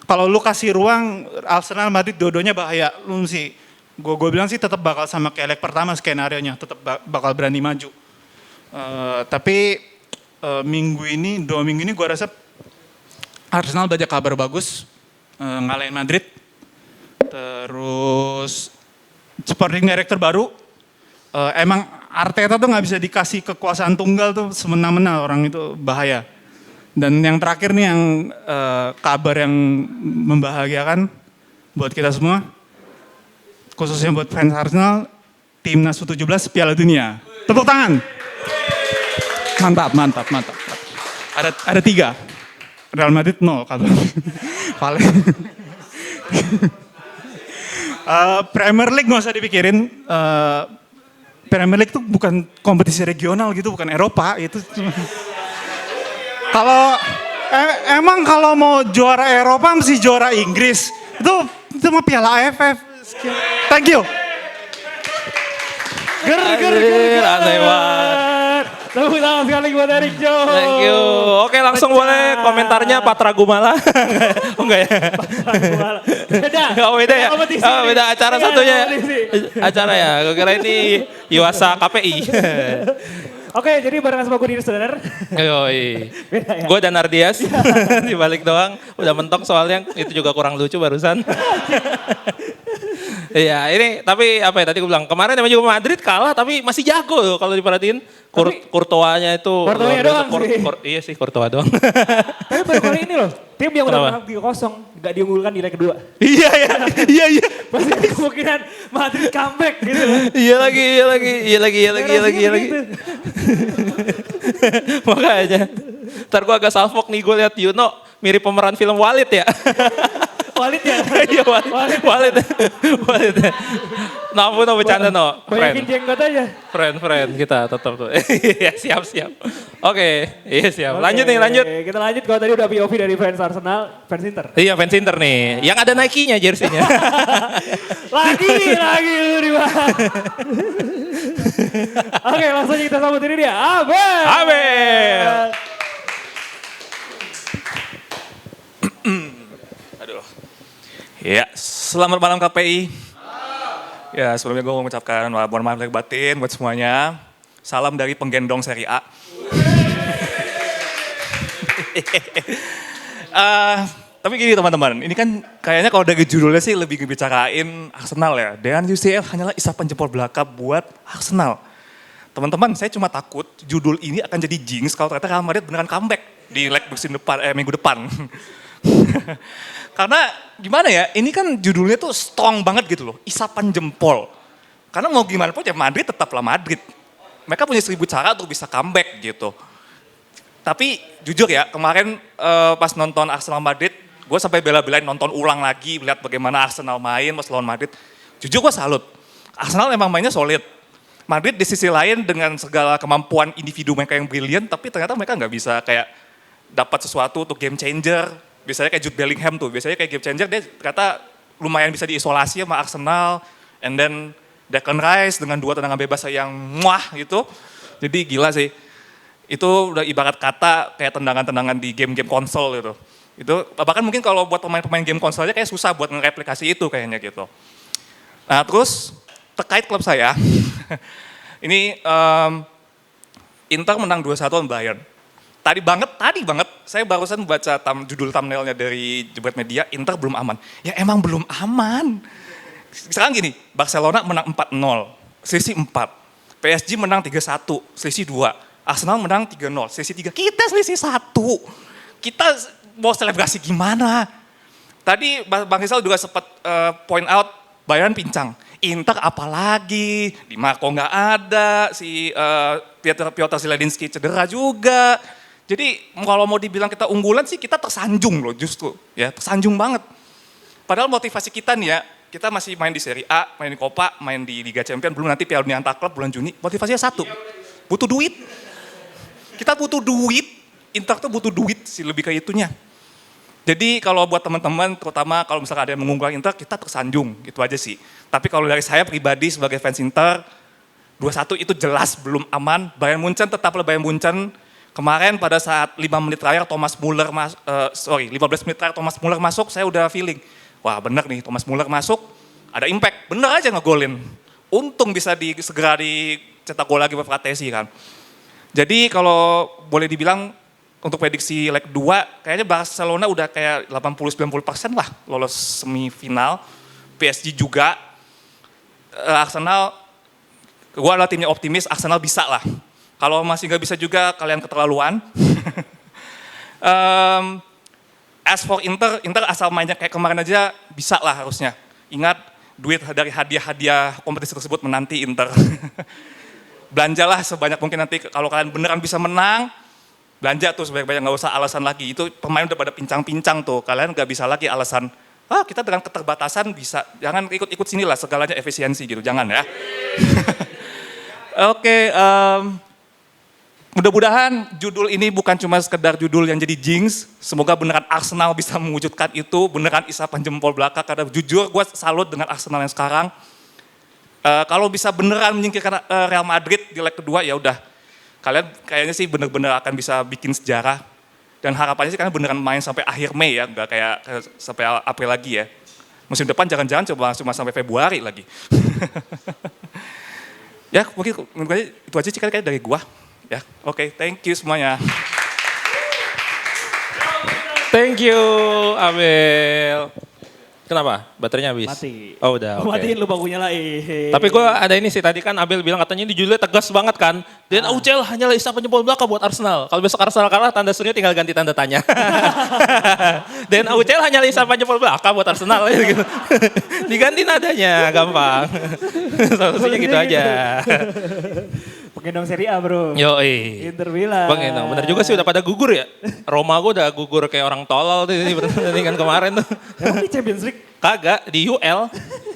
Speaker 9: Kalau lu kasih ruang Arsenal Madrid dua-duanya bahaya. Lu gue bilang sih tetap bakal sama kayak leg pertama skenario nya, tetap bakal berani maju. Tapi dua minggu ini gue rasa Arsenal banyak kabar bagus, ngalahin Madrid. Terus sporting director baru, emang Arteta tuh nggak bisa dikasih kekuasaan tunggal tuh semena-mena, orang itu bahaya. Dan yang terakhir nih yang kabar yang membahagiakan buat kita semua, khususnya buat fans Arsenal, timnas U17 Piala Dunia. Tepuk tangan. Mantap. Ada 3. Real Madrid 0 kabar. Premier League nggak usah dipikirin. Premier League tuh bukan kompetisi regional gitu, bukan Eropa. Itu kalau emang kalau mau juara Eropa mesti juara Inggris. Itu mah Piala AFF. Thank you.
Speaker 7: Aneh banget.
Speaker 6: Tepuk tangan sekali buat Eric Jones.
Speaker 7: Thank you. Oke, langsung boleh komentarnya Patra Gumala. Oh enggak ya?
Speaker 6: Beda.
Speaker 7: Oh beda ya?
Speaker 6: Kompetisi
Speaker 7: Oh beda
Speaker 6: ini.
Speaker 7: acara
Speaker 6: Beda
Speaker 7: satunya.
Speaker 6: kompetisi.
Speaker 7: Acara ya, gue kira ini Yuasa KPI.
Speaker 6: Oke, jadi barengan sama gue di Listener.
Speaker 7: Yoi.
Speaker 6: Beda ya?
Speaker 7: Gue dan Ardias di balik doang. Udah mentok soalnya itu juga kurang lucu barusan. Iya ini tapi apa ya tadi gue bilang kemarin emang juga Madrid kalah tapi masih jago loh kalau diperhatiin. Courtois-nya itu.
Speaker 6: Courtois doang sih.
Speaker 7: Iya sih Courtois doang.
Speaker 6: Tapi baru kali ini loh, tim yang udah
Speaker 7: Kenapa?
Speaker 6: menang 3-0 gak diunggulkan di leg kedua.
Speaker 7: Iya.
Speaker 6: Masih ada kemungkinan Madrid comeback gitu loh.
Speaker 7: Iya lagi. Makanya. Ntar gue agak salfok nih gue liat Yuno mirip pemeran film Walid ya.
Speaker 6: Walid ya?
Speaker 7: Iya Walid. No bercanda no.
Speaker 6: Banyakin jenggot aja.
Speaker 7: Friend kita tetap tuh. Iya siap. Oke, iya siap. Lanjut.
Speaker 6: Kita lanjut, kalau tadi udah POV dari fans Arsenal, fans Inter.
Speaker 7: Iya fans Inter nih, yang ada Nike-nya jersey-nya.
Speaker 6: lagi lu di mana? Oke, langsung aja kita sambut ini dia, Abel.
Speaker 10: Aduh. Ya, selamat malam KPI. Ya, sebelumnya gue mau mengucapkan mohon maaf lahir batin buat semuanya. Salam dari penggendong Serie A. Tapi gini teman-teman, ini kan kayaknya kalau dari judulnya sih lebih ngebicarain Arsenal ya. Dan UCL hanyalah isapan jempol belaka buat Arsenal. Teman-teman, saya cuma takut judul ini akan jadi jinx kalau ternyata Real Madrid beneran comeback di leg minggu depan. Karena gimana ya, ini kan judulnya tuh strong banget gitu loh, isapan jempol. Karena mau gimana pun ya Madrid tetaplah Madrid. Mereka punya 1000 cara untuk bisa comeback gitu. Tapi jujur ya, kemarin pas nonton Arsenal Madrid, gue sampai bela-belain nonton ulang lagi, lihat bagaimana Arsenal main pas lawan Madrid. Jujur gue salut, Arsenal emang mainnya solid. Madrid di sisi lain dengan segala kemampuan individu mereka yang brilian, tapi ternyata mereka nggak bisa kayak dapat sesuatu untuk game changer. Biasanya kayak Jude Bellingham tuh, biasanya kayak game changer dia ternyata lumayan bisa diisolasi sama Arsenal. And then Declan Rice dengan 2 tendangan bebas yang muah gitu. Jadi gila sih. Itu udah ibarat kata kayak tendangan-tendangan di game-game konsol gitu. Itu bahkan mungkin kalau buat pemain-pemain game konsolnya kayak susah buat ngereplikasi itu kayaknya gitu. Nah terus terkait klub saya, ini Inter menang 2-1 lawan Bayern. Tadi banget, saya barusan baca judul thumbnailnya dari Jebret Media, Inter belum aman. Ya emang belum aman. Sekarang gini, Barcelona menang 4-0, selisih 4. PSG menang 3-1, selisih 2. Arsenal menang 3-0, selisih 3. Kita selisih 1. Kita mau selebrasi gimana? Tadi Bang Rizal juga sempat point out, Bayern pincang. Inter apalagi, Di Marco nggak ada, si Piotr Zielinski cedera juga. Jadi kalau mau dibilang kita unggulan sih kita tersanjung loh justru, ya tersanjung banget. Padahal motivasi kita nih ya, kita masih main di Serie A, main di Copa, main di Liga Champions, belum nanti Piala Dunia Antar Klub bulan Juni. Motivasinya satu, butuh duit. Kita butuh duit, Inter tuh butuh duit sih lebih ke itunya. Jadi kalau buat teman-teman, terutama kalau misalkan ada yang mengunggulkan Inter, kita tersanjung, gitu aja sih. Tapi kalau dari saya pribadi sebagai fans Inter, 2-1 itu jelas belum aman. Bayern Munchen tetaplah Bayern Munchen. Kemarin pada saat 15 menit terakhir Thomas Muller masuk, saya udah feeling, wah bener nih Thomas Muller masuk, ada impact, bener aja ngegolin. Untung bisa segera dicetak gol lagi buat Fratesi kan. Jadi kalau boleh dibilang untuk prediksi leg 2, kayaknya Barcelona udah kayak 80-90% lah lolos semifinal. PSG juga. Arsenal, gue adalah timnya optimis, Arsenal bisa lah. Kalau masih nggak bisa juga, kalian keterlaluan. As for Inter asal mainnya kayak kemarin aja bisa lah harusnya. Ingat, duit dari hadiah-hadiah kompetisi tersebut menanti Inter. Belanjalah sebanyak mungkin nanti kalau kalian beneran bisa menang, belanja tuh sebanyak-banyak, nggak usah alasan lagi. Itu pemain udah pada pincang-pincang tuh, kalian nggak bisa lagi alasan, kita dengan keterbatasan bisa, jangan ikut-ikut sini lah segalanya efisiensi gitu, jangan ya. Oke, mudah-mudahan judul ini bukan cuma sekedar judul yang jadi jinx, semoga beneran Arsenal bisa mewujudkan itu, beneran isapan jempol belaka, karena jujur gue salut dengan Arsenal yang sekarang. Kalau bisa beneran menyingkirkan Real Madrid di leg kedua, ya udah, kalian kayaknya sih bener-bener akan bisa bikin sejarah. Dan harapannya sih kalian beneran main sampai akhir Mei ya, nggak kayak sampai April lagi ya. Musim depan jangan-jangan coba cuma sampai Februari lagi. Ya mungkin itu aja sih kayak dari gua. Ya, oke, thank you semuanya.
Speaker 7: Thank you, Abel. Kenapa? Baterainya habis?
Speaker 6: Mati.
Speaker 7: Oh udah, oke.
Speaker 6: Matiin lu bakunya lah.
Speaker 7: Tapi gue ada ini sih, tadi kan Abel bilang katanya di judulnya tegas banget kan. Dan Aucel hanyalah isapan jempol belaka buat Arsenal. Kalau besok Arsenal kalah, tanda serunya tinggal ganti tanda tanya. Dan Aucel hanyalah isapan jempol belaka buat Arsenal. Gitu. Diganti nadanya, gampang. Solusinya gitu aja.
Speaker 6: Penggendong Serie A bro.
Speaker 7: Yoi.
Speaker 6: Inter Milan.
Speaker 7: Penggendong, bener juga sih udah pada gugur ya. Roma gue udah gugur kayak orang tolol tuh di pertandingan kemarin tuh.
Speaker 6: Emang di Champions League?
Speaker 7: Kagak, di UL.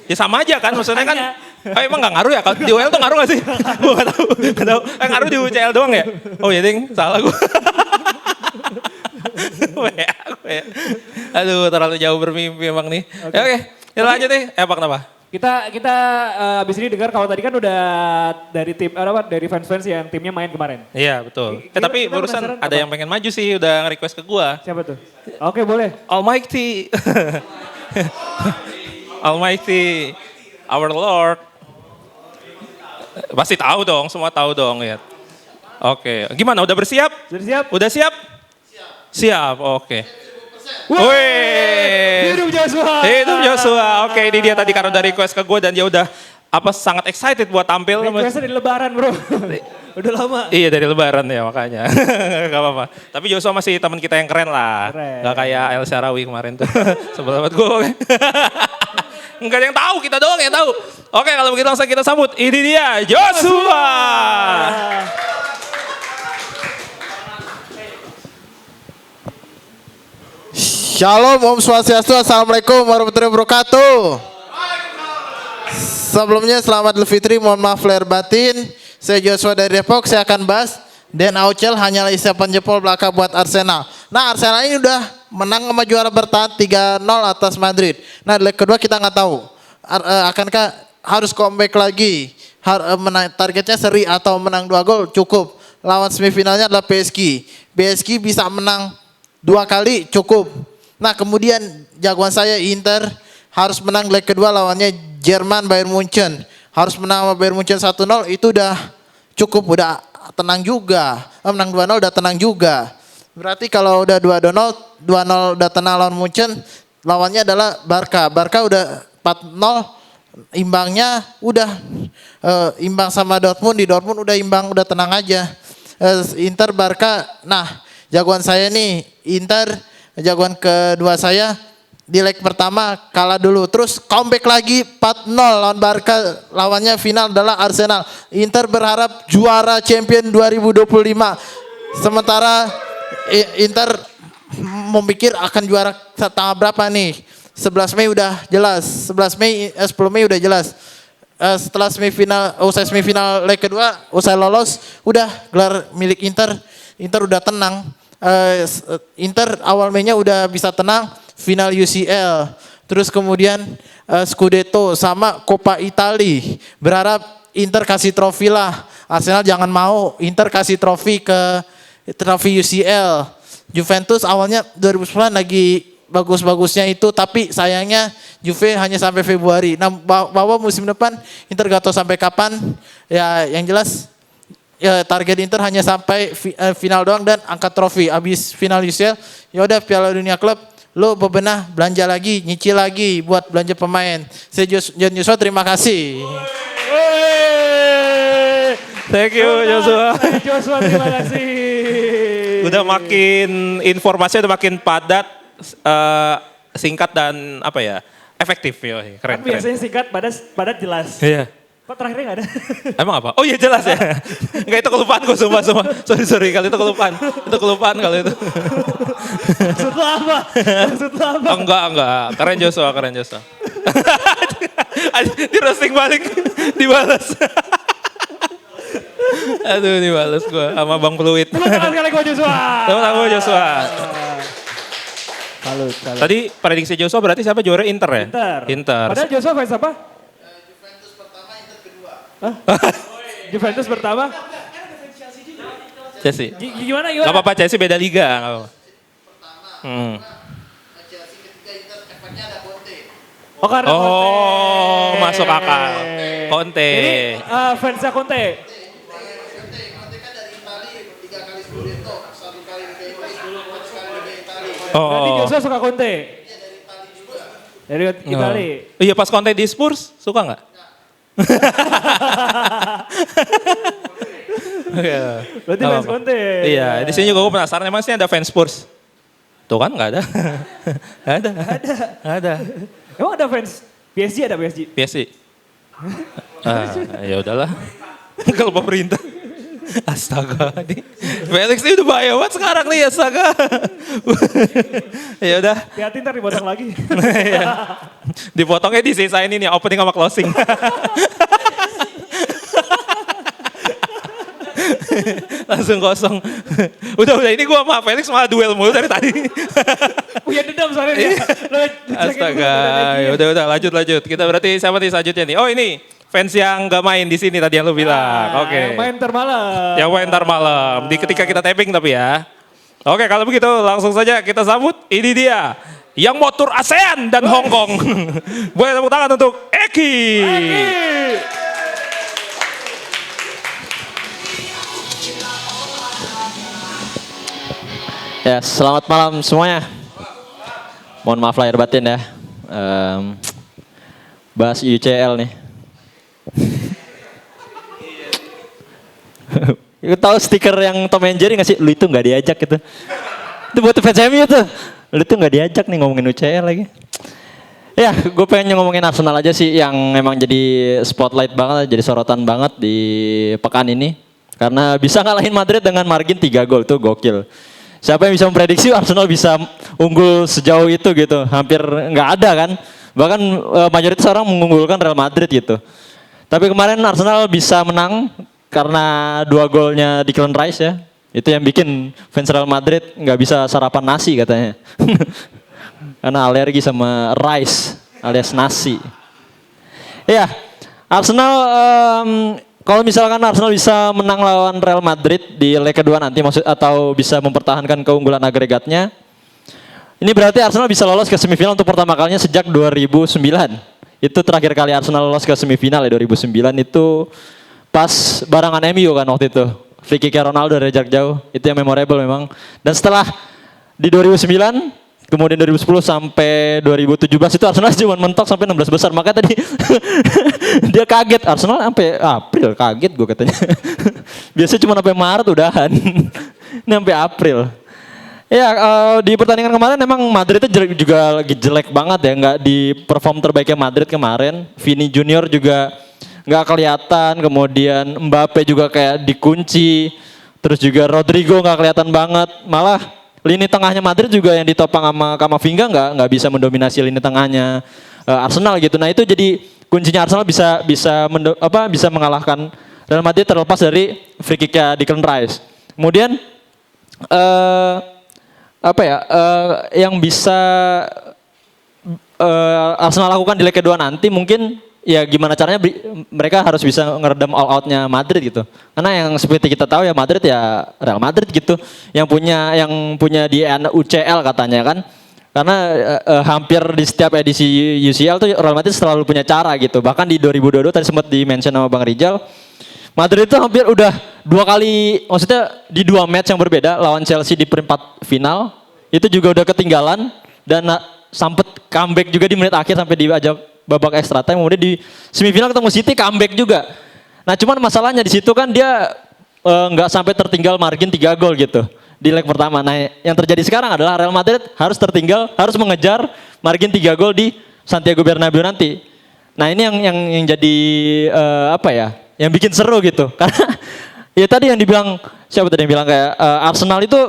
Speaker 7: Ya sama aja kan, maksudnya kan. Emang gak ngaruh ya? Kalau di UL tuh ngaruh gak sih? Gue gak tahu. Ngaruh di UCL doang ya? Oh ya ding, salah gue. Aduh, terlalu jauh bermimpi emang nih. Okay. Oke, kita lanjut nih. Apa kenapa?
Speaker 6: Kita abis ini dengar kalau tadi kan udah dari tim dari fans-fans yang timnya main kemarin.
Speaker 7: Iya betul. Tapi barusan ada yang pengen maju sih, udah nge-request ke gua.
Speaker 6: Siapa tuh? Oke boleh.
Speaker 7: Almighty. Almighty, our Lord. Pasti tahu dong, semua tahu dong ya. Oke, gimana? Udah bersiap?
Speaker 6: Sudah siap?
Speaker 7: Udah siap? Siap, oke. Wih,
Speaker 6: hidup Joshua.
Speaker 7: Hidup Joshua. Oke, ini dia tadi karena udah request ke gue dan dia udah sangat excited buat tampil.
Speaker 6: Requestnya dari Lebaran bro. Udah lama.
Speaker 7: Iya dari Lebaran ya makanya. Gak apa-apa. Tapi Joshua masih teman kita yang keren lah.
Speaker 6: Keren.
Speaker 7: Gak kayak El Sharawi kemarin tuh. Sebel banget gue. Enggak ada yang tahu, kita doang yang tahu. Oke, kalau begitu langsung kita sambut. Ini dia Joshua.
Speaker 11: Shalom, Om Swastiastu, Assalamualaikum warahmatullahi wabarakatuh. Sebelumnya selamat Idul Fitri, mohon maaf lahir batin. Saya Joshua dari Depok, saya akan bahas Dan Aucel hanyalah isapan jempol belaka buat Arsenal. Nah Arsenal ini udah menang sama juara bertahan 3-0 atas Madrid. Nah leg kedua kita nggak tahu, akankah harus comeback lagi, targetnya seri atau menang 2 gol cukup. Lawan semifinalnya adalah PSG. PSG bisa menang 2 kali cukup. Nah kemudian jagoan saya Inter harus menang leg kedua lawannya Jerman Bayern Munchen. Harus menang sama Bayern Munchen 1-0 itu udah cukup, udah tenang juga. Menang 2-0 udah tenang juga. Berarti kalau udah 2-0 udah tenang lawan Munchen, lawannya adalah Barca. Barca udah 4-0, imbangnya udah imbang sama Dortmund, di Dortmund udah imbang, udah tenang aja. Inter Barca, nah jagoan saya nih Inter. Jagoan kedua saya di leg pertama kalah dulu, terus comeback lagi 4-0 lawan Barca, lawannya final adalah Arsenal. Inter berharap juara champion 2025. Sementara Inter memikir akan juara tanggal berapa nih? 11 Mei udah jelas. 10 Mei udah jelas. Setelah usai semifinal leg kedua, usai lolos, udah gelar milik Inter. Inter udah tenang. Inter awal Mei-nya udah bisa tenang, final UCL, terus kemudian Scudetto sama Coppa Italia. Berharap Inter kasih trofi lah. Arsenal jangan mau, Inter kasih trofi UCL. Juventus awalnya 2009 lagi bagus-bagusnya itu, tapi sayangnya Juve hanya sampai Februari. Nah bahwa musim depan Inter gak tahu sampai kapan. Ya yang jelas ya target Inter hanya sampai final doang dan angkat trofi. Abis final UCL, ya udah Piala Dunia Klub, lo bebenah belanja lagi, nyicil lagi buat belanja pemain. Saya John Joshua, terima kasih.
Speaker 7: Thank you Joshua.
Speaker 6: Joshua terima kasih.
Speaker 7: Udah makin informasinya udah makin padat, singkat dan apa ya, efektif. Keren,
Speaker 6: Kan biasanya singkat, padat jelas.
Speaker 7: Iya.
Speaker 6: Kok terakhirnya gak ada?
Speaker 7: Emang apa? Oh iya jelas ya. Enggak, itu kelupaan gue, sumpah. Sorry kali itu kelupaan. Itu kelupaan kali itu.
Speaker 6: Maksud lo apa?
Speaker 7: Oh, enggak. Keren Joshua. Di roasting balik, dibalas. Aduh, dibalas gue sama Bang Fluid.
Speaker 6: Tepuk tangan sekali gue Joshua.
Speaker 7: Tepuk tangan gue Joshua.
Speaker 6: Salut.
Speaker 7: Tadi prediksi Joshua berarti siapa juara Inter ya? Inter.
Speaker 6: Padahal Joshua fans apa? Juventus pertama?
Speaker 7: Chelsea.
Speaker 6: Gimana?
Speaker 7: Gak apa-apa, Chelsea beda liga. Gak apa-apa.
Speaker 6: Oh karena Conte.
Speaker 7: Masuk akal. Conte.
Speaker 6: Ini fansnya Conte. Berarti Joshua suka Conte? Dari Itali.
Speaker 7: Iya, pas Conte di Spurs, suka nggak?
Speaker 6: Berarti fans Conte.
Speaker 7: Iya, di sini juga gue penasaran, emang sih ada fans Spurs? Tuh kan nggak ada. Ada.
Speaker 6: Emang ada fans PSG, ada PSG?
Speaker 7: PSG. Ya udahlah. Kalau pemerintah. Astaga, Felix ini udah bahaya banget sekarang nih, astaga. Ya udah.
Speaker 6: Hati-hati ntar dipotong lagi.
Speaker 7: Dipotongnya disisain ini opening sama closing. Langsung kosong. Udah ini gue sama Felix malah duel mulu dari tadi.
Speaker 6: Punya dendam soalnya dia.
Speaker 7: Astaga, ya udah lanjut. Kita berarti siapa nih selanjutnya nih? Oh ini fans yang gak main di sini tadi yang lu bilang. Oke.
Speaker 6: Yang main ntar malam.
Speaker 7: Yang main ntar malam. Di ketika kita taping tapi ya. Oke, kalau begitu langsung saja kita sambut. Ini dia yang mau tur ASEAN dan Hong Kong. Boleh tepuk tangan untuk Eki.
Speaker 12: Ya, selamat malam semuanya. Mohon maaf lahir batin ya. Bahas UCL nih. Lu tahu stiker yang Tom and Jerry nggak sih? Lu itu nggak diajak gitu. Itu buat fans MU tuh. Lu itu nggak diajak nih ngomongin UCL lagi. Ya, gue pengen ngomongin Arsenal aja sih yang emang jadi spotlight banget, jadi sorotan banget di pekan ini. Karena bisa ngalahin Madrid dengan margin 3 gol tuh gokil. Siapa yang bisa memprediksi Arsenal bisa unggul sejauh itu gitu? Hampir nggak ada kan? Bahkan mayoritas orang mengunggulkan Real Madrid gitu. Tapi kemarin Arsenal bisa menang karena 2 golnya Declan Rice ya. Itu yang bikin fans Real Madrid nggak bisa sarapan nasi katanya. Karena alergi sama rice alias nasi. Ya, Arsenal kalau misalkan Arsenal bisa menang lawan Real Madrid di leg kedua nanti atau bisa mempertahankan keunggulan agregatnya, ini berarti Arsenal bisa lolos ke semifinal untuk pertama kalinya sejak 2009. Itu terakhir kali Arsenal lolos ke semifinal ya 2009 itu pas barangan MU kan waktu itu. Free kick Ronaldo dari jarak jauh, itu yang memorable memang. Dan setelah di 2009, kemudian 2010 sampai 2017 itu Arsenal cuma mentok sampai 16 besar. Makanya tadi dia kaget, Arsenal sampai April, kaget gue katanya. Biasanya cuma sampai Maret udahan. Ini sampai April. Ya di pertandingan kemarin emang Madrid itu juga lagi jelek banget ya, nggak di perform terbaiknya Madrid kemarin. Vini Junior juga nggak kelihatan, kemudian Mbappe juga kayak dikunci, terus juga Rodrigo nggak kelihatan banget, malah lini tengahnya Madrid juga yang ditopang sama Camavinga nggak bisa mendominasi lini tengahnya Arsenal gitu. Nah itu jadi kuncinya Arsenal bisa mengalahkan Real Madrid terlepas dari free kicknya Declan Rice. Kemudian yang bisa Arsenal lakukan di leg kedua nanti mungkin ya gimana caranya mereka harus bisa ngeredam all outnya Madrid gitu. Karena yang seperti kita tahu ya Madrid ya Real Madrid gitu. Yang punya di UCL katanya kan. Karena hampir di setiap edisi UCL tuh Real Madrid selalu punya cara gitu. Bahkan di 2022 tadi sempat di-mention sama Bang Rizal. Madrid itu hampir udah 2 kali, maksudnya di 2 match yang berbeda lawan Chelsea di perempat final, itu juga udah ketinggalan dan sempet comeback juga di menit akhir sampai diajak babak extra time. Kemudian di semifinal ketemu City comeback juga. Nah cuman masalahnya di situ kan dia nggak sampai tertinggal margin 3 gol gitu di leg pertama. Nah yang terjadi sekarang adalah Real Madrid harus harus mengejar margin 3 gol di Santiago Bernabeu nanti. Nah ini yang jadi apa ya, yang bikin seru gitu. Karena ya tadi yang dibilang, siapa tadi yang bilang kayak Arsenal itu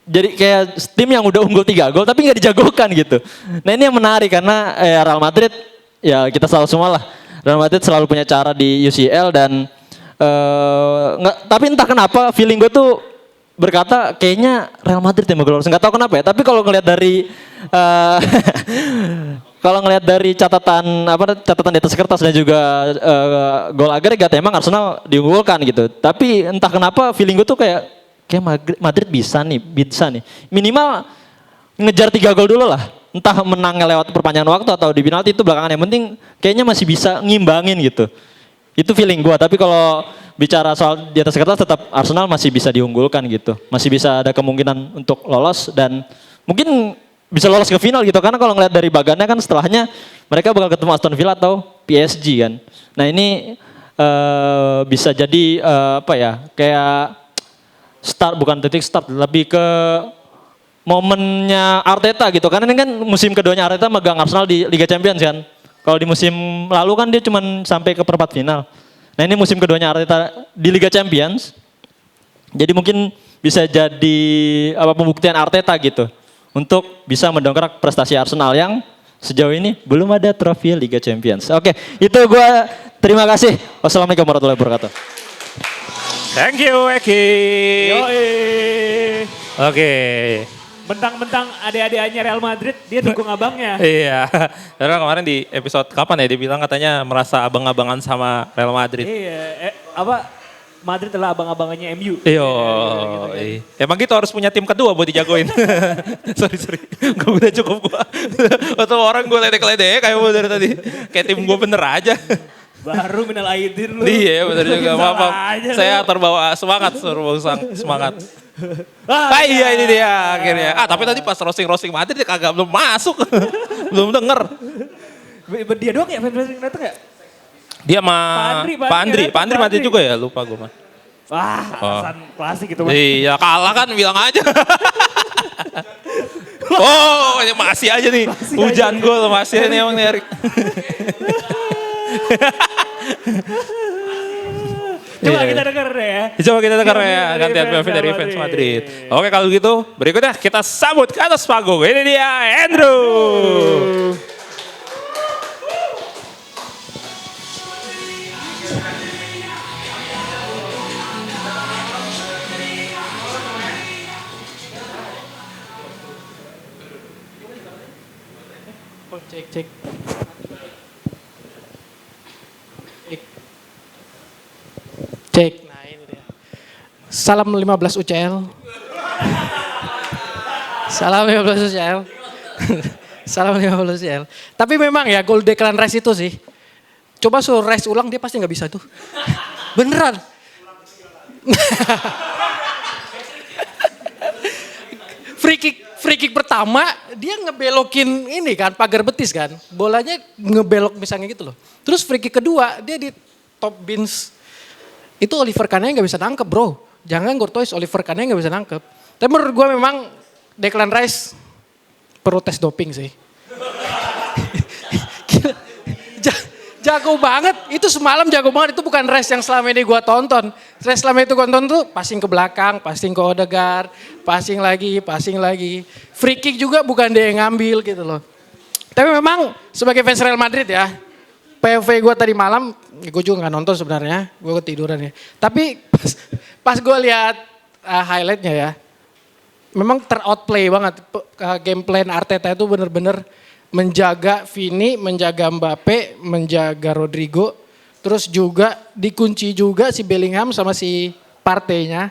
Speaker 12: jadi kayak tim yang udah unggul 3 gol tapi nggak dijagokan gitu. Nah ini yang menarik karena Real Madrid ya kita selalu semua lah. Real Madrid selalu punya cara di UCL dan tapi entah kenapa feeling gue tuh berkata kayaknya Real Madrid yang bakal lolos. Nggak tahu kenapa ya. Tapi kalau ngelihat dari catatan di atas kertas dan juga gol agregat emang Arsenal diunggulkan gitu. Tapi entah kenapa feeling gue tuh kayak Madrid bisa nih. Minimal ngejar 3 gol dulu lah. Entah menangnya lewat perpanjangan waktu atau di penalti itu belakangan. Yang penting kayaknya masih bisa ngimbangin gitu. Itu feeling gue. Tapi kalau bicara soal di atas kertas tetap Arsenal masih bisa diunggulkan gitu. Masih bisa ada kemungkinan untuk lolos dan mungkin bisa lolos ke final gitu. Karena kalau ngeliat dari bagannya kan setelahnya mereka bakal ketemu Aston Villa atau PSG kan. Nah ini bisa jadi kayak bukan titik start, lebih ke momennya Arteta gitu. Karena ini kan musim keduanya Arteta megang Arsenal di Liga Champions kan. Kalau di musim lalu kan dia cuma sampai ke perempat final. Nah ini musim keduanya Arteta di Liga Champions. Jadi mungkin bisa jadi pembuktian Arteta gitu. Untuk bisa mendongkrak prestasi Arsenal yang sejauh ini belum ada trofi Liga Champions. Oke, itu gue terima kasih. Wassalamualaikum warahmatullahi wabarakatuh.
Speaker 6: Thank you Eki. Oke. Bentang-bentang adik-adiknya Real Madrid, dia dukung abangnya.
Speaker 7: Iya, karena kemarin di episode kapan ya dia bilang katanya merasa abang-abangan sama Real Madrid.
Speaker 6: Iya, Madrid adalah abang-abangannya MU.
Speaker 7: Iya, emang gitu harus punya tim kedua buat dijagoin. sorry, gue udah cukup gue. Atau orang gue ledek-ledek kayak gue dari tadi, kayak tim gue bener aja.
Speaker 6: Baru minal aidin lu.
Speaker 7: Iya bener juga, maaf. Saya terbawa semangat, semangat. Iya ini dia akhirnya. Tapi tadi pas roasting Madrid dia kagak belum masuk. Belum denger.
Speaker 6: Dia doang ya fans United ya?
Speaker 7: Dia sama Pak Andri Madrid juga ya, lupa gue mah.
Speaker 6: Wah, alasan klasik itu.
Speaker 7: Iya kalah kan bilang aja. Oh masih aja nih, hujan gol masih ini emang nih Erik.
Speaker 6: Coba kita denger deh ya.
Speaker 7: Coba kita denger ya gantian POV dari fans Madrid. Oke kalau gitu berikutnya kita sambut ke atas panggung. Ini dia Andrew.
Speaker 3: Cek. Cek. Nah ini dia. Salam 15 UCL. Salam 15 UCL. Salam 15 UCL. Tapi memang ya gol Declan Rice itu sih. Coba suruh Rice ulang dia pasti gak bisa tuh. Beneran. Free kick pertama dia ngebelokin ini kan pagar betis kan. Bolanya ngebelok misalnya gitu loh. Terus free kick kedua dia di top bins. Itu Oliver Kahn gak bisa nangkep bro. Jangan Courtois, Oliver Kahn gak bisa nangkep. Tapi menurut gue memang Declan Rice perlu tes doping sih. Jago banget, itu semalam jago banget. Itu bukan Rice yang selama ini gue tonton. Rice selama itu gue tonton tuh passing ke belakang, passing ke Odegaard, passing lagi. Free kick juga bukan dia yang ngambil gitu loh. Tapi memang sebagai fans Real Madrid ya, POV gue tadi malam, gue juga gak nonton sebenarnya, gue ketiduran ya. Tapi pas gue lihat highlightnya ya, memang teroutplay banget. Game plan Arteta itu bener-bener menjaga Vini, menjaga Mbappe, menjaga Rodrigo. Terus juga dikunci juga si Bellingham sama si Partey-nya.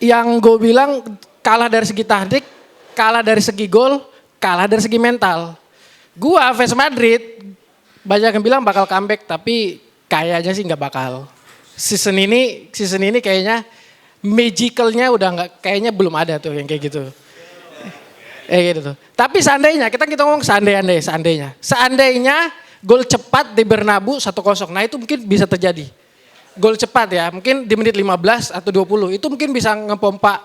Speaker 3: Yang gue bilang kalah dari segi taktik, kalah dari segi gol, kalah dari segi mental. Gue fans Madrid, banyak yang bilang bakal comeback tapi kayaknya sih gak bakal. season ini kayaknya magicalnya udah nggak, kayaknya belum ada tuh yang kayak gitu. Gitu tuh. Tapi seandainya, kita ngomong seandainya gol cepat di Bernabeu 1-0. Nah itu mungkin bisa terjadi. Gol cepat ya, mungkin di menit 15 atau 20 itu mungkin bisa ngepompa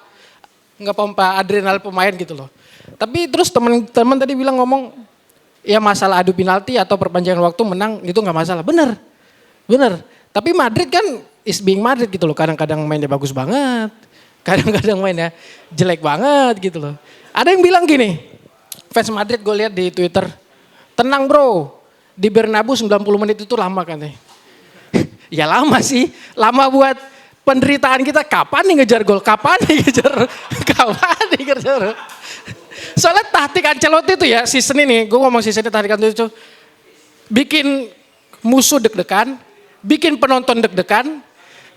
Speaker 3: adrenal pemain gitu loh. Tapi terus teman-teman tadi bilang ngomong ya masalah adu penalti atau perpanjangan waktu menang itu nggak masalah. Bener. Tapi Madrid kan is being Madrid gitu loh. Kadang-kadang mainnya bagus banget, kadang-kadang mainnya jelek banget gitu loh. Ada yang bilang gini, fans Madrid gue lihat di Twitter, tenang bro, di Bernabeu 90 menit itu lama kan nih. Ya lama sih, lama buat penderitaan kita. Kapan nih ngejar gol, kapan nih ngejar. Soalnya taktik Ancelotti itu ya season ini, gue ngomong season ini taktik Ancelotti itu bikin musuh deg-degan, bikin penonton deg-degan,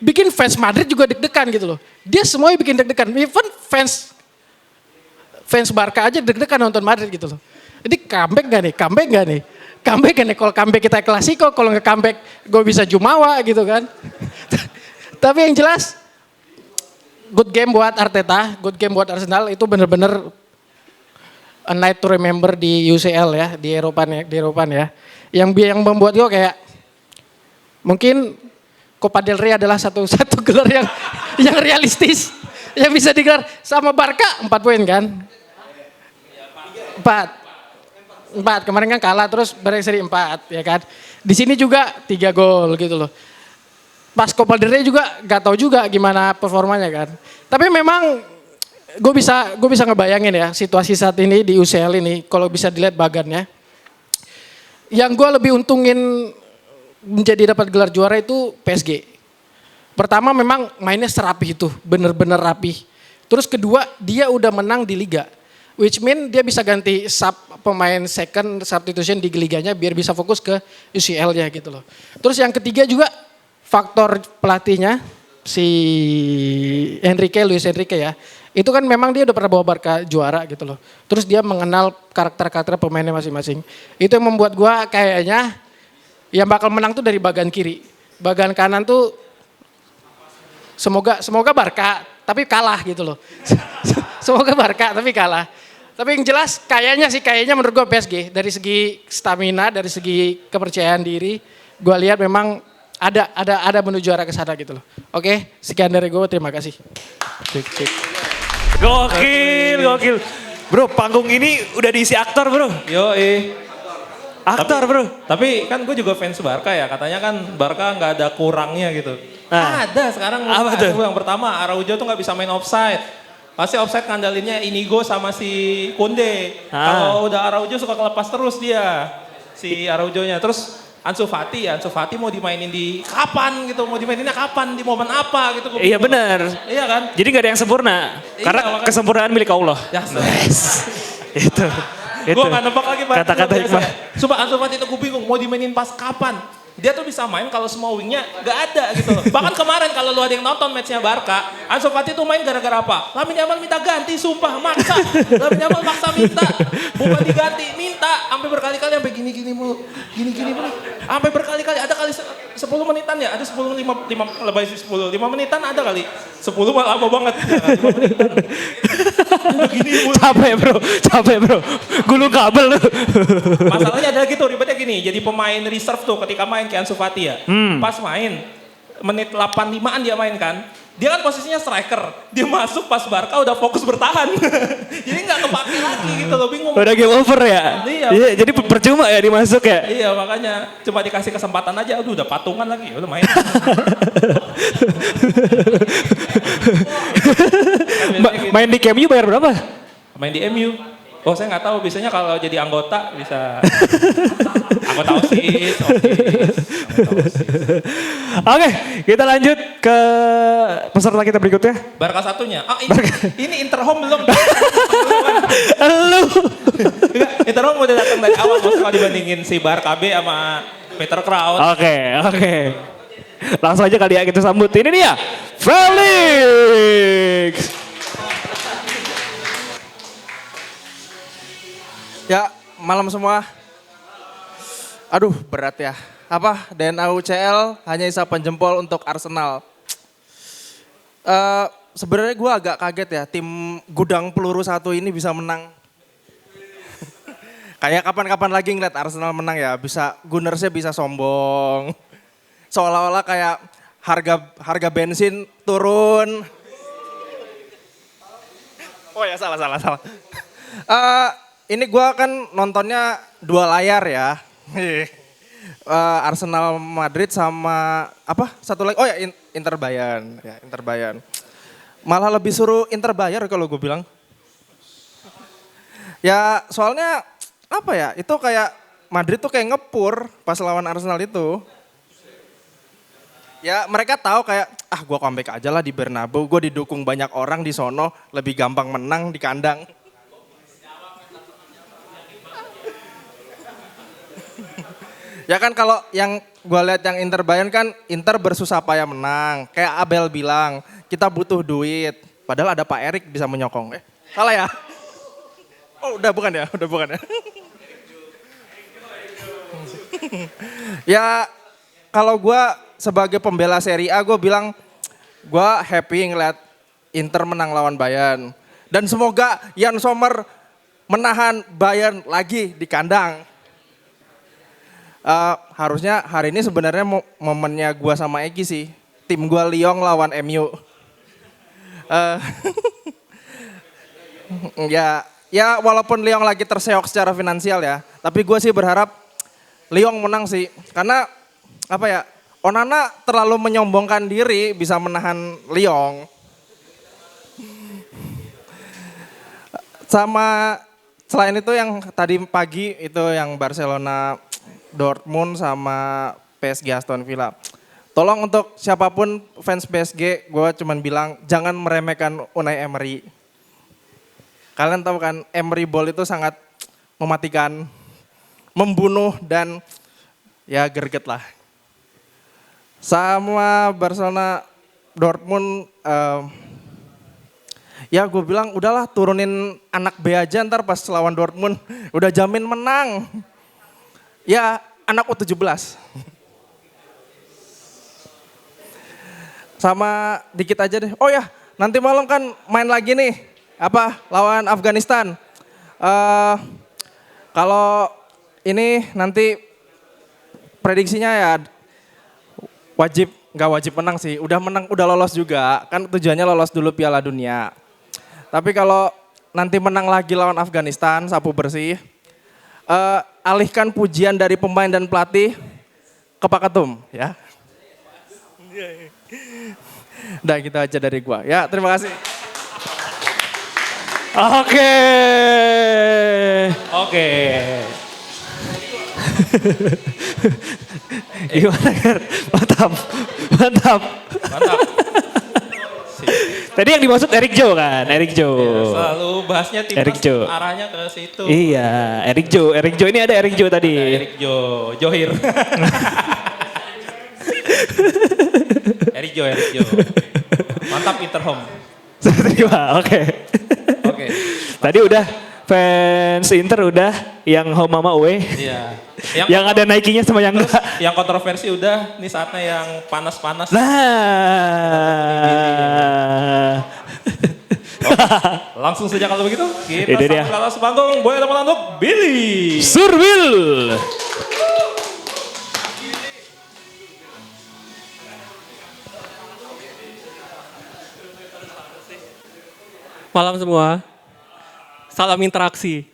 Speaker 3: bikin fans Madrid juga deg-degan gitu loh. Dia semuanya bikin deg-degan, even fans Barca aja deg-degan nonton Madrid gitu loh. Jadi comeback gak nih? Kalau comeback kita Klasiko, kalau nggak comeback gue bisa Jumawa gitu kan. Tapi yang jelas good game buat Arteta, good game buat Arsenal, itu bener-bener a night to remember di UCL ya, di Eropa ya. Yang membuat gue kayak mungkin Copa del Rey adalah satu gelar yang realistis yang bisa digelar sama Barca 4 poin kan. 4 kemarin kan kalah terus berakhir seri 4 ya kan. Di sini juga 3 gol gitu loh. Pas Copa del Rey juga gak tahu juga gimana performanya kan. Tapi memang gue bisa ngebayangin ya situasi saat ini di UCL ini kalau bisa dilihat bagannya. Yang gue lebih untungin menjadi dapat gelar juara itu PSG. Pertama memang mainnya serapih itu, bener-bener rapih. Terus kedua dia udah menang di Liga. Which mean dia bisa ganti pemain second substitution di liganya biar bisa fokus ke UCL-nya gitu loh. Terus yang ketiga juga faktor pelatihnya si Luis Enrique ya. Itu kan memang dia udah pernah bawa Barca juara gitu loh. Terus dia mengenal karakter-karakter pemainnya masing-masing. Itu yang membuat gua kayaknya yang bakal menang tuh dari bagian kiri. Bagian kanan tuh semoga Barca tapi kalah gitu loh. Semoga Barca tapi kalah. Tapi yang jelas kayaknya menurut gue PSG dari segi stamina, dari segi kepercayaan diri, gue lihat memang ada menuju arah ke sana gitu loh. Oke, sekian dari gue, terima kasih.
Speaker 6: Gokil. Bro, panggung ini udah diisi aktor bro. Aktor bro.
Speaker 7: Tapi kan gue juga fans Barca ya, katanya kan Barca nggak ada kurangnya gitu. Ada sekarang.
Speaker 6: Apa tuh?
Speaker 7: Yang pertama Araujo tuh nggak bisa main offside. Pasti offside ngandalinnya Inigo sama si Kunde. Kalau udah Araujo suka kelepas terus dia. Si Araujonya. Terus Ansu Fati mau dimainin di kapan gitu. Mau dimaininnya kapan, di momen apa gitu.
Speaker 6: Iya benar.
Speaker 7: Iya kan?
Speaker 6: Jadi gak ada yang sempurna. Karena kesempurnaan milik Allah. Itu.
Speaker 7: Gue gak nebak lagi.
Speaker 6: Kata-kata hikmah.
Speaker 7: Sumpah Ansu Fati itu gue bingung mau dimainin pas kapan. Dia tuh bisa main kalau semua wingnya gak ada gitu. Bahkan kemarin kalau lu ada yang nonton matchnya Barca, Ansu Fati tuh main gara-gara apa? Lamine Yamal minta ganti, sumpah maksa. Lamine Yamal maksa minta, bukan diganti, minta. Sampai berkali-kali sampai gini-gini mulu. Gini-gini mulu. Sampai berkali-kali, ada kali 10 menitan ya, ada 10, 5 lebih 10, 5 menitan ada kali. 10 malah lama banget. Ya, 5 menitan.
Speaker 6: Capek bro. Gulung kabel lu.
Speaker 7: Masalahnya adalah gitu, ribetnya gini. Jadi pemain reserve tuh ketika main kayak Ansu Fati ya. Pas main, menit 85-an dia main kan. Dia kan posisinya striker. Dia masuk pas Barca udah fokus bertahan. Jadi gak kepake lagi gitu loh, bingung.
Speaker 6: Udah game over ya?
Speaker 7: Iya.
Speaker 6: Jadi percuma ya dimasuk ya?
Speaker 7: Iya makanya, cuma dikasih kesempatan aja, aduh udah patungan lagi, udah main.
Speaker 6: Main di KMU bayar berapa?
Speaker 7: Main di MU. Oh saya nggak tahu, biasanya kalau jadi anggota bisa anggota OSIS.
Speaker 6: Oke, kita lanjut ke peserta kita berikutnya.
Speaker 7: Barca satunya. Ini Interhome belum?
Speaker 6: Lu.
Speaker 7: Interhome udah datang dari awal, kalau dibandingin si Barca B sama Peter Crouch.
Speaker 6: Oke. Langsung aja kali ya kita sambut. Ini dia, Felix.
Speaker 5: Ya, malam semua. Aduh, berat ya. DNA UCL hanya isapan jempol untuk Arsenal. Sebenarnya gue agak kaget ya tim gudang peluru satu ini bisa menang. Kayak kapan-kapan lagi ngeliat Arsenal menang ya, bisa Gunnersnya bisa sombong. Seolah-olah kayak harga bensin turun. Oh ya salah. Ini gue kan nontonnya 2 layar ya. Arsenal Madrid sama satu lagi, oh ya Inter Bayern. Malah lebih suruh Inter Bayern kalau gue bilang. Ya soalnya itu kayak Madrid tuh kayak ngepur pas lawan Arsenal itu. Ya mereka tahu kayak gue comeback aja lah di Bernabeu, gue didukung banyak orang di sono, lebih gampang menang di kandang. Ya kan kalau yang gue lihat yang Inter Bayern kan Inter bersusah payah menang. Kayak Abel bilang, kita butuh duit. Padahal ada Pak Erik bisa menyokong. Salah ya? Oh udah bukan ya? Ya kalau gue sebagai pembela Serie A gue bilang gue happy ngeliat Inter menang lawan Bayern. Dan semoga Jan Sommer menahan Bayern lagi di kandang. Harusnya hari ini sebenarnya momennya gue sama Egi sih. Tim gue Lyon lawan MU. Ya walaupun Lyon lagi terseok secara finansial ya. Tapi gue sih berharap Lyon menang sih. Karena Onana terlalu menyombongkan diri bisa menahan Lyon. Sama selain itu yang tadi pagi itu yang Barcelona Dortmund sama PSG Aston Villa. Tolong untuk siapapun fans PSG, gue cuman bilang jangan meremehkan Unai Emery. Kalian tahu kan Emery Ball itu sangat mematikan, membunuh dan ya greget lah. Sama Barcelona Dortmund, ya gue bilang udahlah turunin anak B aja ntar pas lawan Dortmund. Udah jamin menang. Ya anak U17. Sama dikit aja deh. Oh ya nanti malam kan main lagi nih. Lawan Afghanistan. Kalau ini nanti prediksinya ya nggak wajib menang sih. Udah menang, udah lolos juga. Kan tujuannya lolos dulu Piala Dunia. Tapi kalau nanti menang lagi lawan Afghanistan, sapu bersih. Alihkan pujian dari pemain dan pelatih ke Pak Ketum ya. Udah gitu aja dari gua. Ya terima kasih.
Speaker 6: Oke. Gimana Gar? Mantap. Tadi yang dimaksud Eric Joe kan? Eric Joe.
Speaker 7: Ya, selalu bahasnya timnas arahnya ke situ.
Speaker 6: Iya, Eric Joe ini ada Eric Joe tadi.
Speaker 7: Ada Eric Joe, Johir. Eric Joe. Mantap Interhome.
Speaker 6: Terima, oke. Tadi udah fans Inter udah, yang home mama away.
Speaker 7: Iya.
Speaker 6: Yang ada Nike-nya sama yang enggak.
Speaker 7: Yang kontroversi udah, ini saatnya yang panas-panas.
Speaker 6: Nah.
Speaker 7: Langsung saja kalau begitu, kita
Speaker 6: Ini dia.
Speaker 7: sambut ke atas panggung, boleh teman untuk Billy.
Speaker 6: Surbil.
Speaker 13: Malam semua. Salam interaksi.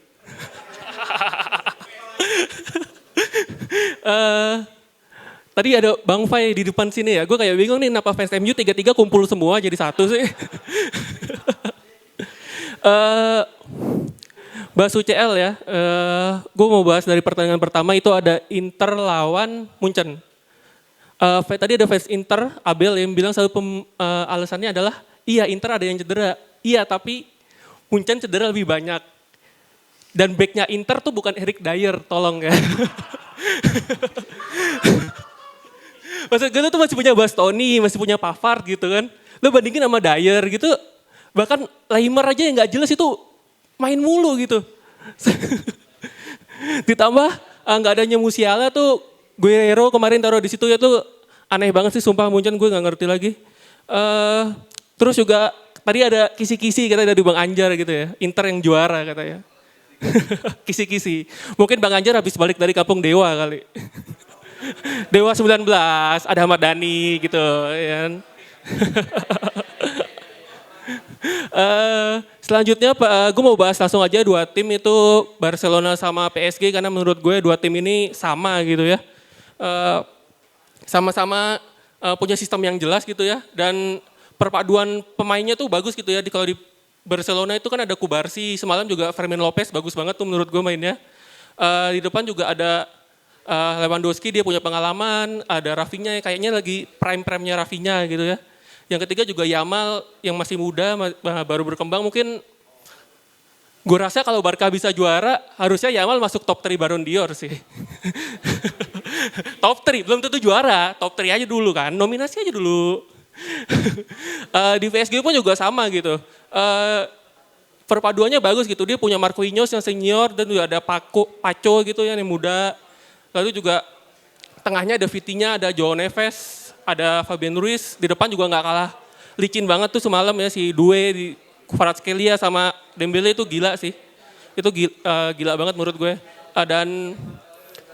Speaker 13: Tadi ada Bang Fai di depan sini ya. Gue kayak bingung nih kenapa fans MU 3-3 kumpul semua jadi satu sih. Bahas UCL ya. Gue mau bahas dari pertandingan pertama itu ada Inter lawan Munchen. Tadi ada fans Inter, Abel yang bilang alasannya adalah iya Inter ada yang cedera. Iya tapi Munchen cedera lebih banyak. Dan backnya Inter tuh bukan Eric Dyer, tolong ya. Maksud gue tuh masih punya Bastoni, masih punya Pavard gitu kan. Lo bandingin sama Dyer gitu, bahkan Leimer aja yang gak jelas itu main mulu gitu. Ditambah gak adanya Musiala tuh Guerrero kemarin taruh di situ ya tuh aneh banget sih sumpah Munchen gue nggak ngerti lagi. Terus juga tadi ada kisi-kisi katanya dari Bang Anjar gitu ya. Inter yang juara katanya. Kisi-kisi. Mungkin Bang Anjar habis balik dari kampung Dewa kali. Dewa 19, ada Ahmad Dhani gitu ya kan. Selanjutnya gue mau bahas langsung aja dua tim itu Barcelona sama PSG karena menurut gue dua tim ini sama gitu ya. Sama-sama punya sistem yang jelas gitu ya dan perpaduan pemainnya tuh bagus gitu ya. Kalau di Barcelona itu kan ada Kubarsi, semalam juga Fermin Lopez bagus banget tuh menurut gue mainnya. Di depan juga ada Lewandowski, dia punya pengalaman, ada Rafinha kayaknya lagi prime-nya Rafinha gitu ya. Yang ketiga juga Yamal yang masih muda, baru berkembang mungkin. Gue rasa kalau Barca bisa juara, harusnya Yamal masuk top 3 Ballon d'Or sih. Top 3, belum tentu juara, top 3 aja dulu kan, nominasi aja dulu. Di PSG pun juga sama gitu. Perpaduannya bagus gitu, dia punya Marquinhos yang senior dan juga ada Paco gitu yang muda. Lalu juga tengahnya ada Vitinha, ada João Neves, ada Fabian Ruiz, di depan juga nggak kalah licin banget tuh semalam ya si Due, di Kvaratskhelia sama Dembele itu gila sih. Itu gila banget menurut gue. Dan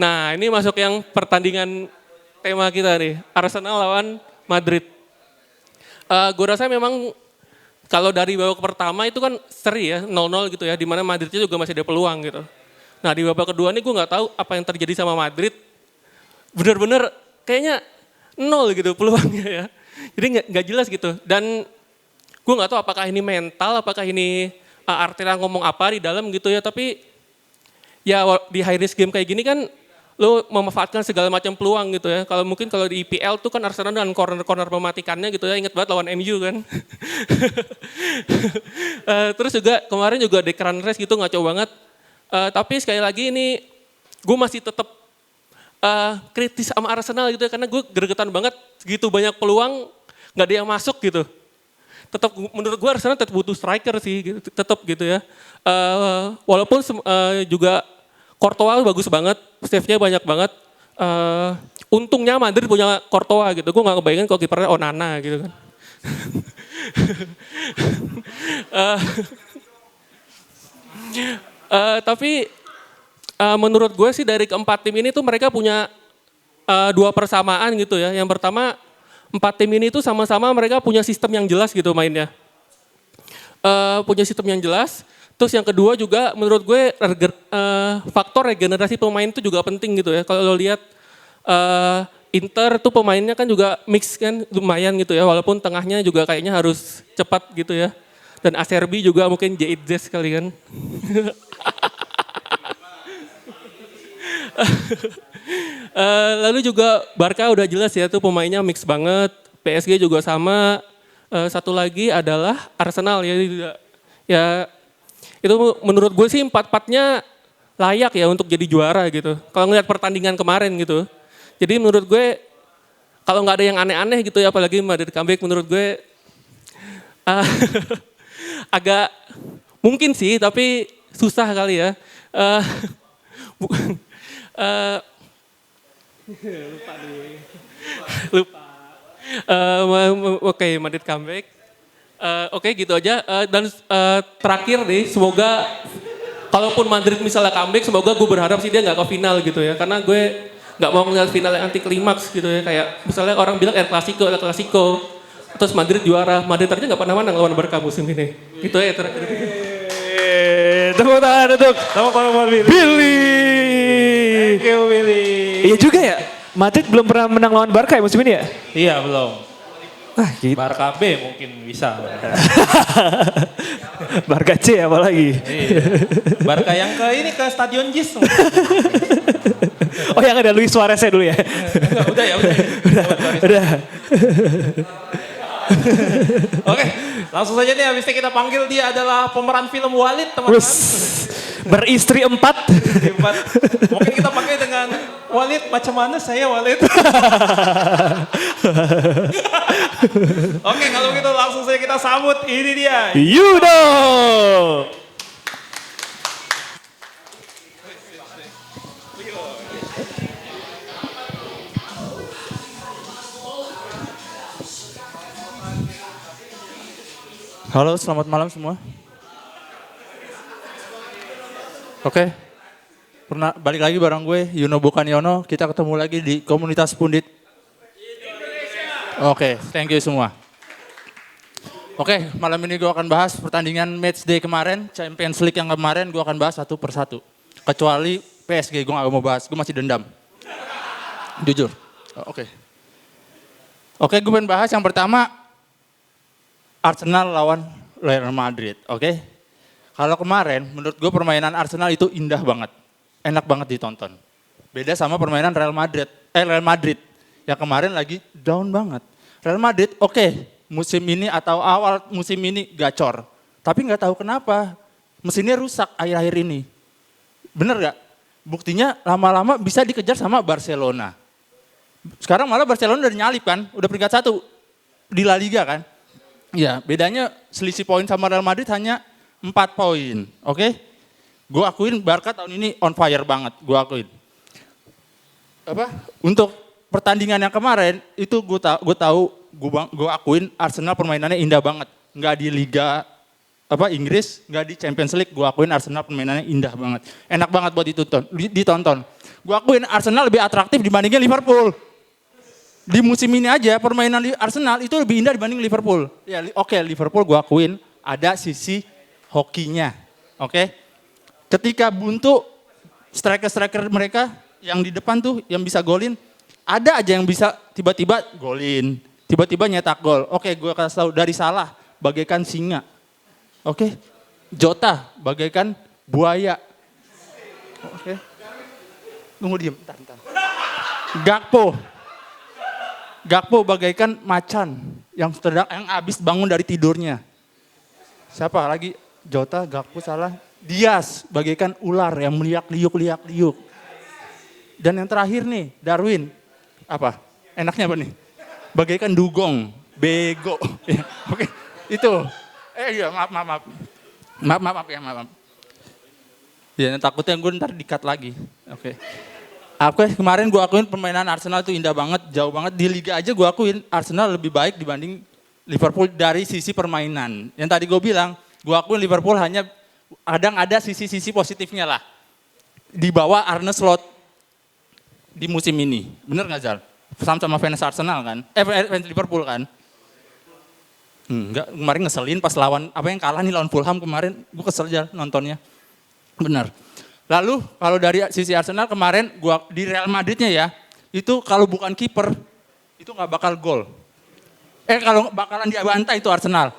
Speaker 13: nah ini masuk yang pertandingan tema kita nih, Arsenal lawan Madrid. Gue rasa memang kalau dari babak pertama itu kan seri ya, 0-0 gitu ya, dimana Madridnya juga masih ada peluang gitu. Nah di babak kedua nih gue gak tahu apa yang terjadi sama Madrid, bener-bener kayaknya 0 gitu peluangnya ya. Jadi gak jelas gitu dan gue gak tahu apakah ini mental, apakah ini Arteta ngomong apa di dalam gitu ya, tapi ya di high risk game kayak gini kan lo memanfaatkan segala macam peluang gitu ya. Kalau mungkin kalau di IPL tuh kan Arsenal dengan corner-corner mematikannya gitu ya, inget banget lawan MU kan. Terus juga kemarin juga Declan Rice gitu ngaco banget. Tapi sekali lagi ini gue masih tetap kritis sama Arsenal gitu ya, karena gue gregetan banget segitu banyak peluang nggak ada yang masuk gitu. Tetap menurut gue Arsenal tetap butuh striker sih, gitu, tetap gitu ya. Walaupun juga Courtois bagus banget, save-nya banyak banget. Untungnya Madrid punya Courtois gitu, gue gak kebayangin kalau kipernya Onana gitu kan. Tapi menurut gue sih dari keempat tim ini tuh mereka punya dua persamaan gitu ya. Yang pertama 4 tim ini tuh sama-sama mereka punya sistem yang jelas gitu mainnya. Punya sistem yang jelas. Terus yang kedua juga menurut gue faktor regenerasi pemain itu juga penting gitu ya. Kalau lo lihat Inter tuh pemainnya kan juga mix kan lumayan gitu ya. Walaupun tengahnya juga kayaknya harus cepat gitu ya. Dan Acerbi juga mungkin J.I.Z kali kan. Lalu juga Barca udah jelas ya tuh pemainnya mix banget. PSG juga sama. Satu lagi adalah Arsenal ya. Ya itu menurut gue sih 4-4-nya layak ya untuk jadi juara gitu. Kalau ngeliat pertandingan kemarin gitu. Jadi menurut gue kalau nggak ada yang aneh-aneh gitu ya, apalagi Madrid comeback menurut gue agak mungkin sih tapi susah kali ya. Lupa. Oke, Madrid comeback. Oke, gitu aja. Dan terakhir nih, semoga kalaupun Madrid misalnya comeback, semoga gue berharap sih dia nggak ke final gitu ya. Karena gue nggak mau ngeliat final yang anti klimaks gitu ya. Kayak misalnya orang bilang El Clasico, terus Madrid juara. Madrid ternyata nggak pernah menang lawan Barca musim ini. Gitu ya terakhir.
Speaker 6: Tepuk tangan untuk Billy. Thank you Billy. Iya juga ya, Madrid belum pernah menang lawan Barca ya musim ini ya?
Speaker 7: Iya belum.
Speaker 6: Gitu.
Speaker 7: Barca B mungkin bisa.
Speaker 6: Barca C apalagi.
Speaker 7: Iya. Barca yang ke Stadion Jis.
Speaker 6: Oh yang ada Luis Suarez-nya dulu ya?
Speaker 7: Udah ya, udah.
Speaker 6: Udah.
Speaker 7: Oke, langsung saja nih habis ini kita panggil dia adalah pemeran film Walid teman-teman.
Speaker 6: Beristri 4.
Speaker 7: Mungkin kita pakai dengan Walid, macam mana saya Walid? Oke, kalau gitu langsung saja kita sambut, ini dia.
Speaker 6: Yudo.
Speaker 2: Halo, selamat malam semua. Oke, pernah balik lagi bareng gue, Yuno bukan Yono. Kita ketemu lagi di komunitas Pundit. Oke, thank you semua. Oke, malam ini gue akan bahas pertandingan match day kemarin, Champions League yang kemarin gue akan bahas satu persatu. Kecuali PSG gue gak mau bahas, gue masih dendam. Jujur. Oke, gue pengen bahas yang pertama, Arsenal lawan Real Madrid, oke? Kalau kemarin, menurut gue permainan Arsenal itu indah banget. Enak banget ditonton. Beda sama permainan Real Madrid. Yang kemarin lagi down banget. Real Madrid, oke, musim ini atau awal musim ini gacor. Tapi nggak tahu kenapa mesinnya rusak akhir-akhir ini. Bener gak? Buktinya lama-lama bisa dikejar sama Barcelona. Sekarang malah Barcelona udah nyalip kan, udah peringkat 1 di La Liga kan. Ya, bedanya selisih poin sama Real Madrid hanya 4 poin, oke? Gue akuin Barca tahun ini on fire banget, gue akuin. Untuk pertandingan yang kemarin itu gue akuin Arsenal permainannya indah banget. Nggak di Liga Inggris, nggak di Champions League, gue akuin Arsenal permainannya indah banget. Enak banget buat ditonton. Gue akuin Arsenal lebih atraktif dibandingin Liverpool. Di musim ini aja permainan di Arsenal itu lebih indah dibanding Liverpool. Ya, oke, Liverpool gue akuin ada sisi hokinya, oke? Ketika buntu, striker-striker mereka yang di depan tuh yang bisa golin, ada aja yang bisa tiba-tiba golin, tiba-tiba nyetak gol. Oke, gue kasih tahu dari Salah bagaikan singa, oke? Jota bagaikan buaya, oke? Tunggu diem, bentar. Gakpo bagaikan macan yang habis bangun dari tidurnya. Siapa lagi? Jota, Gakpo, Salah. Diaz bagaikan ular yang meliak-liuk. Dan yang terakhir nih, Darwin. Apa? Enaknya apa nih? Bagaikan dugong, bego. Ya, oke, itu. Iya, maaf. Maaf. Ya, takutnya gue ntar di-cut lagi. Oke. Kemarin gue akuin permainan Arsenal itu indah banget, jauh banget. Di Liga aja gue akuin Arsenal lebih baik dibanding Liverpool dari sisi permainan. Yang tadi gue bilang, gue akuin Liverpool hanya kadang ada sisi-sisi positifnya lah. Di bawah Arne Slot di musim ini. Bener gak Zal? Sama fans Arsenal kan? Fans Liverpool kan? Enggak, kemarin ngeselin pas lawan, yang kalah nih lawan Fulham kemarin. Gue kesel aja nontonnya. Bener. Lalu kalau dari sisi Arsenal kemarin, di Real Madridnya ya, itu kalau bukan kiper, itu gak bakal gol. Kalau bakalan dibantai itu Arsenal.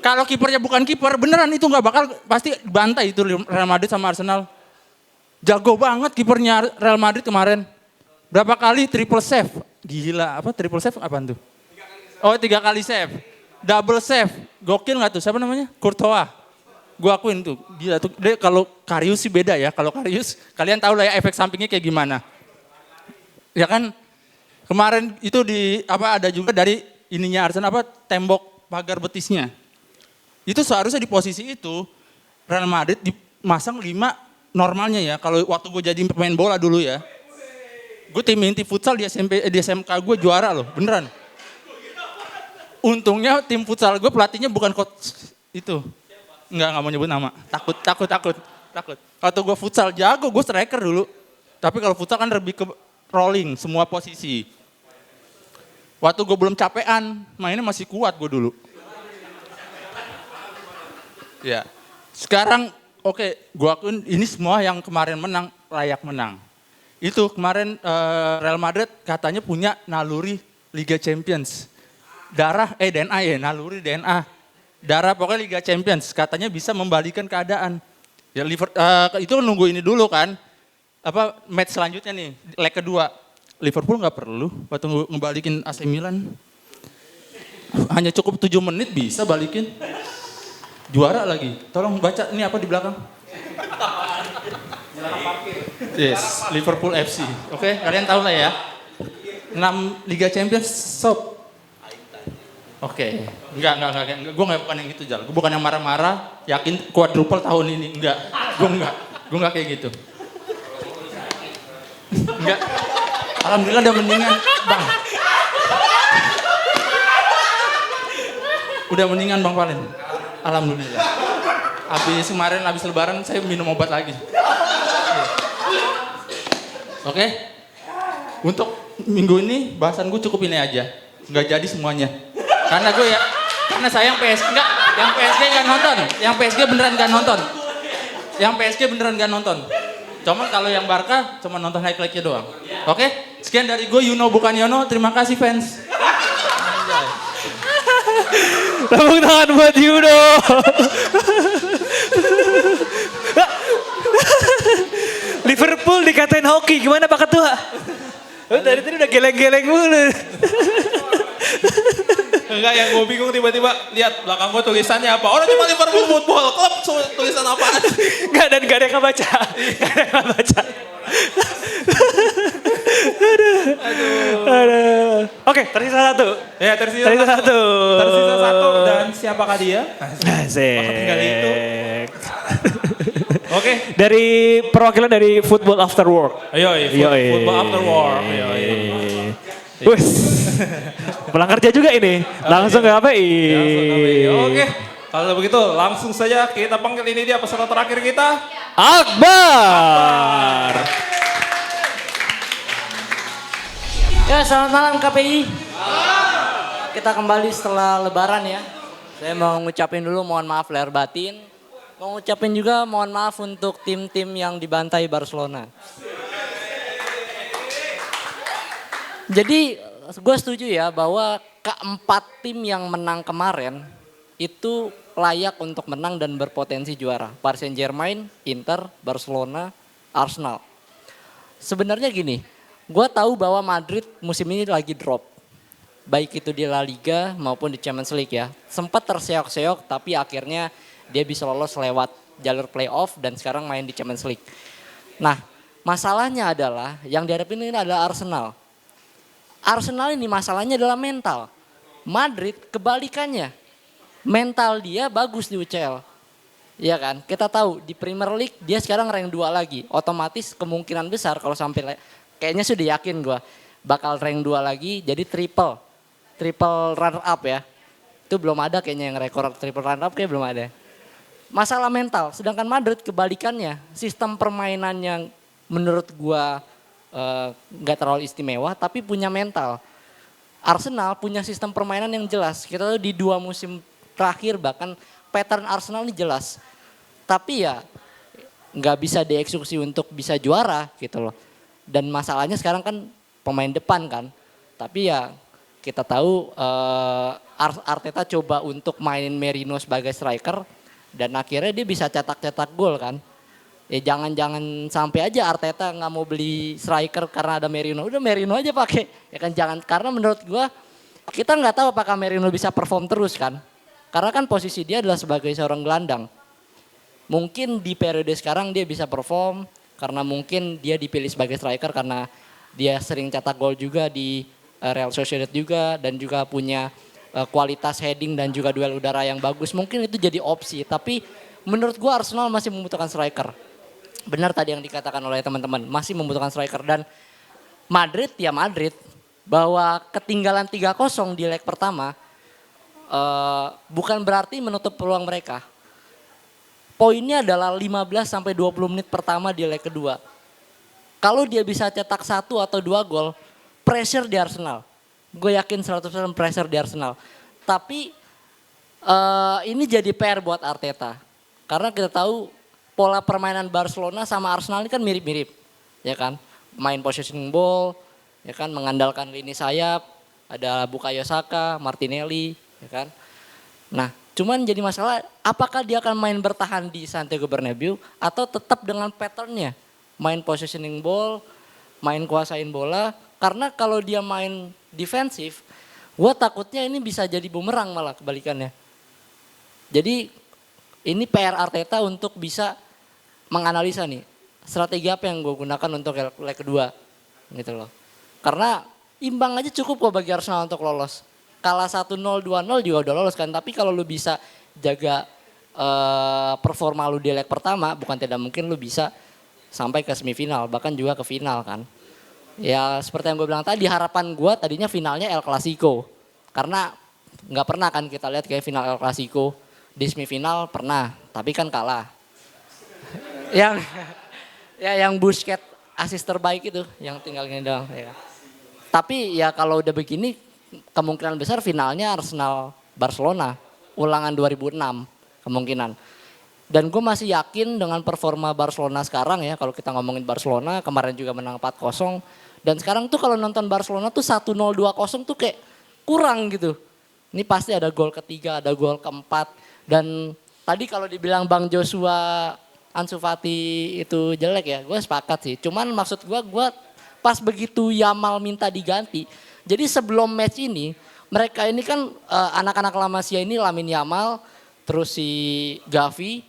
Speaker 2: Kalau kipernya bukan kiper, beneran itu nggak bakal, pasti bantai itu Real Madrid sama Arsenal. Jago banget kipernya Real Madrid kemarin. Berapa kali triple save? Gila, triple save apaan tuh? 3 kali save. Double save. Gokil nggak tuh? Siapa namanya? Courtois. Gua akuin tuh, gila tuh. Dia kalau Karius sih beda ya. Kalau Karius, kalian tahu lah ya efek sampingnya kayak gimana. Ya kan? Kemarin itu ada juga dari ininya Arsenal tembok pagar betisnya. Itu seharusnya di posisi itu Real Madrid dimasang 5 normalnya ya. Kalau waktu gue jadi pemain bola dulu ya. Gue tim inti futsal di SMK gue juara loh, beneran. Untungnya tim futsal gue pelatihnya bukan coach itu. Enggak mau nyebut nama. Takut. Waktu gue futsal jago, gue striker dulu. Tapi kalau futsal kan lebih ke rolling semua posisi. Waktu gue belum capean, mainnya masih kuat gue dulu. Ya, sekarang gue akuin ini semua yang kemarin menang, layak menang. Itu kemarin Real Madrid katanya punya naluri Liga Champions. Naluri DNA. Darah pokoknya Liga Champions, katanya bisa membalikan keadaan. Ya itu nunggu ini dulu kan, match selanjutnya nih, leg kedua. Liverpool nggak perlu waktu ngebalikin AC Milan. Hanya cukup 7 menit bisa balikin. Juara lagi. Tolong baca ini apa di belakang. Yes, Liverpool FC. Oke, kalian tahu lah ya. 6 Liga Champions sob. Oke. Enggak. Gue bukan yang gitu, Jal. Gue bukan yang marah-marah, yakin quadruple tahun ini. Enggak. Gue enggak kayak gitu. Enggak. Alhamdulillah udah mendingan, Bang. Udah mendingan Bang Valen. Alhamdulillah. Habis lebaran saya minum obat lagi. Oke. Untuk minggu ini bahasan gue cukup ini aja. Nggak jadi semuanya. Karena saya yang PSG nggak nonton. Yang PSG beneran nggak nonton. Cuman kalau yang Barca cuma nonton highlight-nya doang. Oke? Sekian dari gue, Yuno bukan Yono. Terima kasih fans.
Speaker 6: Tepuk tangan buat Yuno. Liverpool dikatain hoki, gimana Pak Ketua? Dari tadi udah geleng-geleng mulu.
Speaker 7: Enggak, yang gue bingung tiba-tiba lihat belakang gue tulisannya apa. Orang cuma Liverpool Football Club, tulisan apaan?
Speaker 6: Enggak, dan gak ada yang baca. Aduh. Oke, tersisa satu.
Speaker 7: Ya, tersisa satu. Tersisa satu dan siapakah dia?
Speaker 6: Asik.
Speaker 7: Tinggal itu. Oke.
Speaker 6: Dari perwakilan dari Football After Work.
Speaker 7: Ayo, Football After Work.
Speaker 6: Wes. Pulang kerja juga ini. Langsung ke KPI.
Speaker 7: Oke. Kalau begitu langsung saja kita panggil ini dia peserta terakhir kita.
Speaker 6: Akbar.
Speaker 14: Ya, selamat malam KPI. Kita kembali setelah lebaran ya. Saya mau ngucapin dulu mohon maaf lahir batin. Mau ngucapin juga mohon maaf untuk tim-tim yang dibantai Barcelona. Jadi gue setuju ya bahwa keempat tim yang menang kemarin itu layak untuk menang dan berpotensi juara. Paris Saint-Germain, Inter, Barcelona, Arsenal. Sebenarnya gini, gue tahu bahwa Madrid musim ini lagi drop. Baik itu di La Liga maupun di Champions League ya. Sempat terseok-seok tapi akhirnya dia bisa lolos lewat jalur playoff dan sekarang main di Champions League. Nah, masalahnya adalah yang dihadapin ini adalah Arsenal. Arsenal ini masalahnya adalah mental. Madrid kebalikannya. Mental dia bagus di UCL. Iya kan? Kita tahu di Premier League dia sekarang rank 2 lagi. Otomatis kemungkinan besar kalau sampai kayaknya sudah yakin gue bakal rank 2 lagi jadi triple runner up ya. Itu belum ada kayaknya yang rekor triple runner up kayak belum ada. Masalah mental. Sedangkan Madrid kebalikannya. Sistem permainan yang menurut gue nggak terlalu istimewa tapi punya mental. Arsenal punya sistem permainan yang jelas. Kita tahu di 2 musim terakhir bahkan pattern Arsenal ini jelas. Tapi ya nggak bisa dieksekusi untuk bisa juara gitu loh. Dan masalahnya sekarang kan pemain depan kan. Tapi ya kita tahu Arteta coba untuk mainin Merino sebagai striker dan akhirnya dia bisa cetak gol kan. Ya jangan sampai aja Arteta nggak mau beli striker karena ada Merino. Udah Merino aja pakai. Ya kan jangan, karena menurut gua kita nggak tahu apakah Merino bisa perform terus kan. Karena kan posisi dia adalah sebagai seorang gelandang. Mungkin di periode sekarang dia bisa perform karena mungkin dia dipilih sebagai striker karena dia sering cetak gol juga di Real Sociedad juga dan juga punya kualitas heading dan juga duel udara yang bagus. Mungkin itu jadi opsi, tapi menurut gua Arsenal masih membutuhkan striker. Benar tadi yang dikatakan oleh teman-teman, masih membutuhkan striker. Dan Madrid bahwa ketinggalan 3-0 di leg pertama bukan berarti menutup peluang mereka. Poinnya adalah 15-20 menit pertama di leg kedua. Kalau dia bisa cetak 1 atau 2 gol, pressure di Arsenal. Gue yakin 100% pressure di Arsenal. Tapi ini jadi PR buat Arteta. Karena kita tahu pola permainan Barcelona sama Arsenal ini kan mirip-mirip, ya kan? Main possession ball, ya kan? Mengandalkan lini sayap, ada Bukayo Saka, Martinelli, ya kan? Nah, cuman jadi masalah apakah dia akan main bertahan di Santiago Bernabeu atau tetap dengan patternnya main positioning ball, main kuasain bola. Karena kalau dia main defensif, gue takutnya ini bisa jadi bumerang malah kebalikannya. Jadi ini PR Arteta untuk bisa menganalisa nih strategi apa yang gue gunakan untuk leg kedua gitu loh. Karena imbang aja cukup kok bagi Arsenal untuk lolos. Kalah 1-0, 2-0 juga udah lolos kan. Tapi kalau lu bisa jaga performa lu di leg pertama, bukan tidak mungkin lu bisa sampai ke semifinal, bahkan juga ke final kan. Ya seperti yang gue bilang tadi, harapan gue tadinya finalnya El Clasico. Karena Nggak pernah kan kita lihat kayak final El Clasico. Di semifinal pernah, tapi kan kalah. Yang yang Busquets asis terbaik itu, yang tinggal gini doang. Ya. Tapi ya kalau udah begini, kemungkinan besar finalnya Arsenal-Barcelona. Ulangan 2006 kemungkinan. Dan gue masih yakin dengan performa Barcelona sekarang ya, kalau kita ngomongin Barcelona, kemarin juga menang 4-0. Dan sekarang tuh kalau nonton Barcelona tuh 1-0, 2-0 tuh kayak kurang gitu. Ini pasti ada gol ketiga, ada gol keempat. Dan tadi kalau dibilang Bang Joshua Ansu Fati itu jelek ya, gue sepakat sih. Cuman maksud gue pas begitu Yamal minta diganti. Jadi sebelum match ini, mereka ini kan anak-anak La Masia ini Lamine Yamal, terus si Gavi,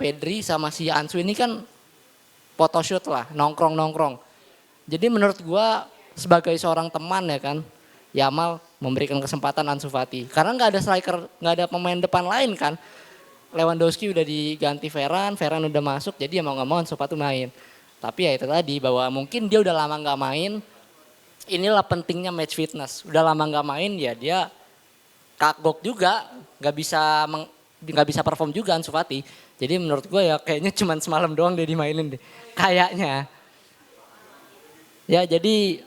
Speaker 14: Pedri sama si Ansu ini kan photoshoot lah, nongkrong-nongkrong. Jadi menurut gue sebagai seorang teman ya kan, Yamal memberikan kesempatan Ansu Fati. Karena nggak ada striker, nggak ada pemain depan lain kan. Lewandowski udah diganti Ferran udah masuk, jadi ya mau nggak mau Ansu Fati main. Tapi ya itu tadi bahwa mungkin dia udah lama nggak main. Inilah pentingnya match fitness. Udah lama nggak main ya dia kagok juga, nggak bisa perform juga Ansu Fati. Jadi menurut gue ya kayaknya cuma semalam doang dia dimainin deh. Kayaknya. Ya jadi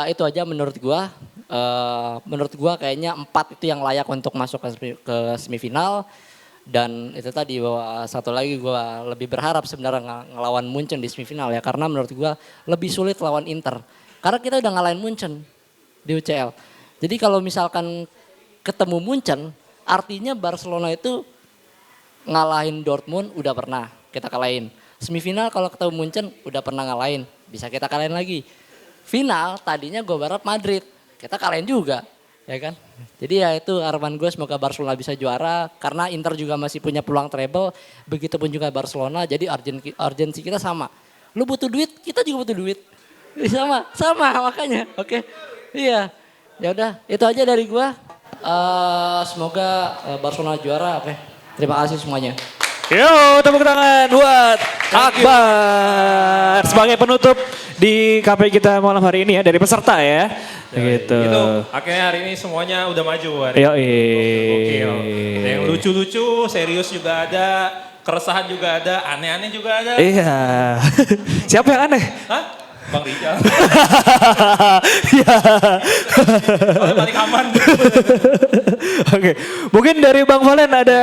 Speaker 14: itu aja menurut gue. Menurut gue kayaknya 4 itu yang layak untuk masuk ke semifinal. Dan itu tadi bahwa satu lagi gue lebih berharap sebenarnya ngelawan Munchen di semifinal ya. Karena menurut gue lebih sulit lawan Inter. Karena kita udah ngalahin Munchen di UCL. Jadi kalau misalkan ketemu Munchen, artinya Barcelona itu ngalahin Dortmund udah pernah kita kalahin. Semifinal kalau ketemu Munchen udah pernah ngalahin, bisa kita kalahin lagi. Final tadinya gue berharap Madrid, kita kalahin juga, ya kan. Jadi ya itu harapan gue semoga Barcelona bisa juara. Karena Inter juga masih punya peluang treble, begitupun juga Barcelona. Jadi urgensi kita sama. Lu butuh duit, kita juga butuh duit. Sama makanya. Oke. Iya. Ya udah, itu aja dari gua. Semoga Barcelona juara. Oke. Terima kasih semuanya.
Speaker 6: Yo, tepuk tangan buat Akbar sebagai penutup di KP kita malam hari ini ya, dari peserta ya. Gitu.
Speaker 7: Itu akhirnya hari ini semuanya udah maju.
Speaker 6: Gokil.
Speaker 7: Yang lucu-lucu, serius juga ada, keresahan juga ada, aneh-aneh juga ada.
Speaker 6: Iya. Siapa yang aneh?
Speaker 7: Hah? Bang Rijal.
Speaker 6: Iya.
Speaker 7: Paling aman.
Speaker 6: Oke, mungkin dari Bang Valen ada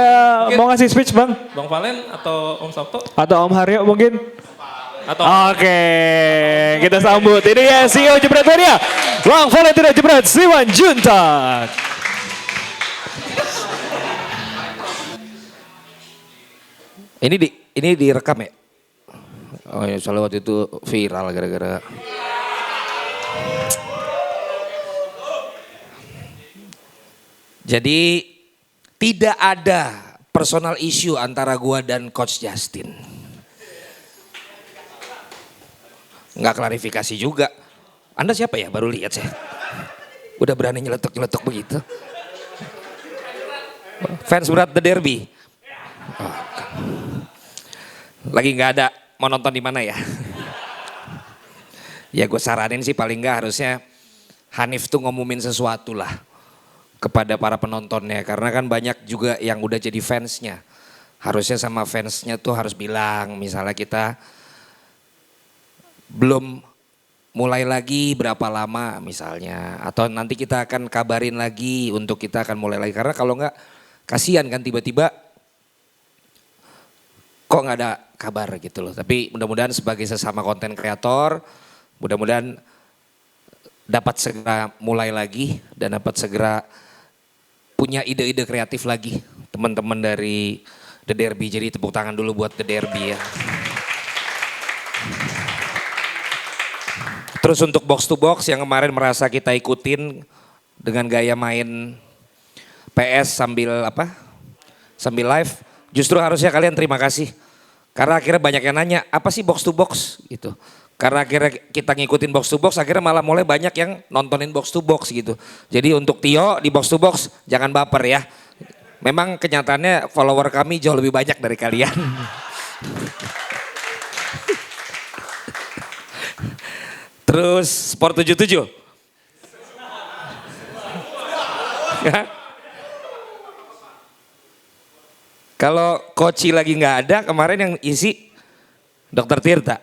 Speaker 6: mau ngasih speech Bang?
Speaker 7: Bang Valen atau Om Sabto?
Speaker 6: Atau Om Haryo mungkin?
Speaker 7: Oke,
Speaker 6: kita sambut. Ini ya CEO Jebret Media, Bang Valentina Jebret Simanjuntak.
Speaker 1: Ini direkam ya? Oh ya, soalnya waktu itu viral gara-gara. Jadi tidak ada personal issue antara gua dan Coach Justin. Nggak klarifikasi juga. Anda siapa ya? Baru lihat saya. Udah berani nyeletuk-nyeletuk begitu. Fans berat The Derby. Oh, lagi nggak ada. Mau nonton di mana ya? Ya gue saranin sih paling nggak harusnya Hanif tuh ngumumin sesuatu lah kepada para penontonnya. Karena kan banyak juga yang udah jadi fansnya. Harusnya sama fansnya tuh harus bilang misalnya kita belum mulai lagi berapa lama misalnya. Atau nanti kita akan kabarin lagi untuk kita akan mulai lagi. Karena kalau nggak kasihan kan tiba-tiba kok nggak ada kabar gitu loh. Tapi mudah-mudahan sebagai sesama konten kreator, mudah-mudahan dapat segera mulai lagi dan dapat segera punya ide-ide kreatif lagi teman-teman dari The Derby. Jadi tepuk tangan dulu buat The Derby ya. Terus untuk box to box yang kemarin merasa kita ikutin dengan gaya main PS sambil live. Justru harusnya kalian terima kasih. Karena akhirnya banyak yang nanya, apa sih box to box gitu. Karena akhirnya kita ngikutin box to box, akhirnya malah mulai banyak yang nontonin box to box gitu. Jadi untuk Tio di box to box, jangan baper ya. Memang kenyataannya follower kami jauh lebih banyak dari kalian. Terus Sport 77. Kalau Koci lagi nggak ada, kemarin yang isi Dokter Tirta.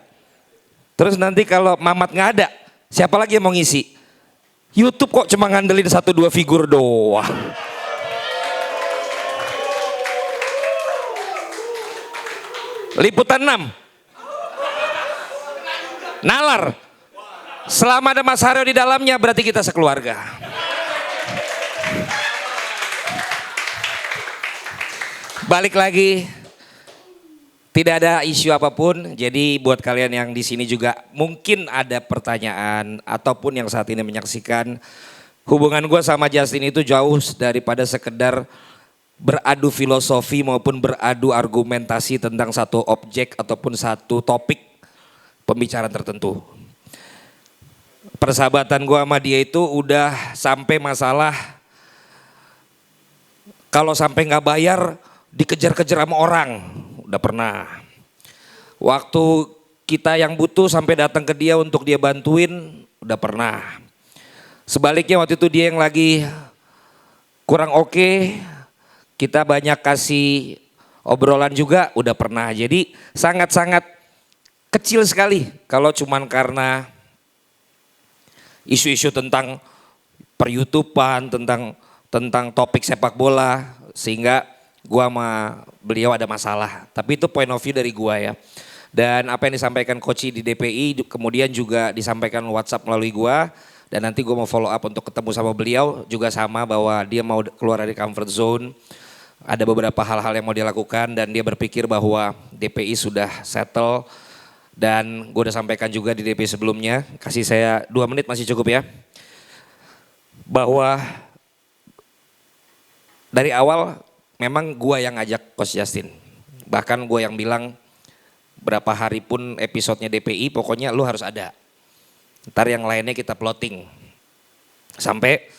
Speaker 1: Terus nanti kalau Mamat nggak ada, siapa lagi yang mau ngisi? YouTube kok cuma ngandelin 1-2 figur doang. Liputan 6. Nalar. Selama ada Mas Haryo di dalamnya berarti kita sekeluarga. Balik lagi, tidak ada isu apapun. Jadi buat kalian yang di sini juga mungkin ada pertanyaan ataupun yang saat ini menyaksikan, hubungan gue sama Justin itu jauh daripada sekedar beradu filosofi maupun beradu argumentasi tentang satu objek ataupun satu topik pembicaraan tertentu. Persahabatan gue sama dia itu udah sampai masalah kalau sampai nggak bayar dikejar-kejar sama orang, udah pernah. Waktu kita yang butuh sampai datang ke dia untuk dia bantuin, udah pernah. Sebaliknya waktu itu dia yang lagi kurang oke, kita banyak kasih obrolan juga, udah pernah. Jadi sangat-sangat kecil sekali kalau cuman karena isu-isu tentang per-YouTubean, tentang topik sepak bola, sehingga gua sama beliau ada masalah. Tapi itu point of view dari gua ya. Dan apa yang disampaikan Koci di DPI kemudian juga disampaikan WhatsApp melalui gua. Dan nanti gua mau follow up untuk ketemu sama beliau juga sama bahwa dia mau keluar dari comfort zone. Ada beberapa hal-hal yang mau dia lakukan dan dia berpikir bahwa DPI sudah settle. Dan gua udah sampaikan juga di DPI sebelumnya. Kasih saya 2 menit masih cukup ya. Bahwa dari awal memang gua yang ngajak Coach Justin. Bahkan gua yang bilang berapa hari pun episodenya DPI pokoknya lu harus ada. Ntar yang lainnya kita plotting. Sampai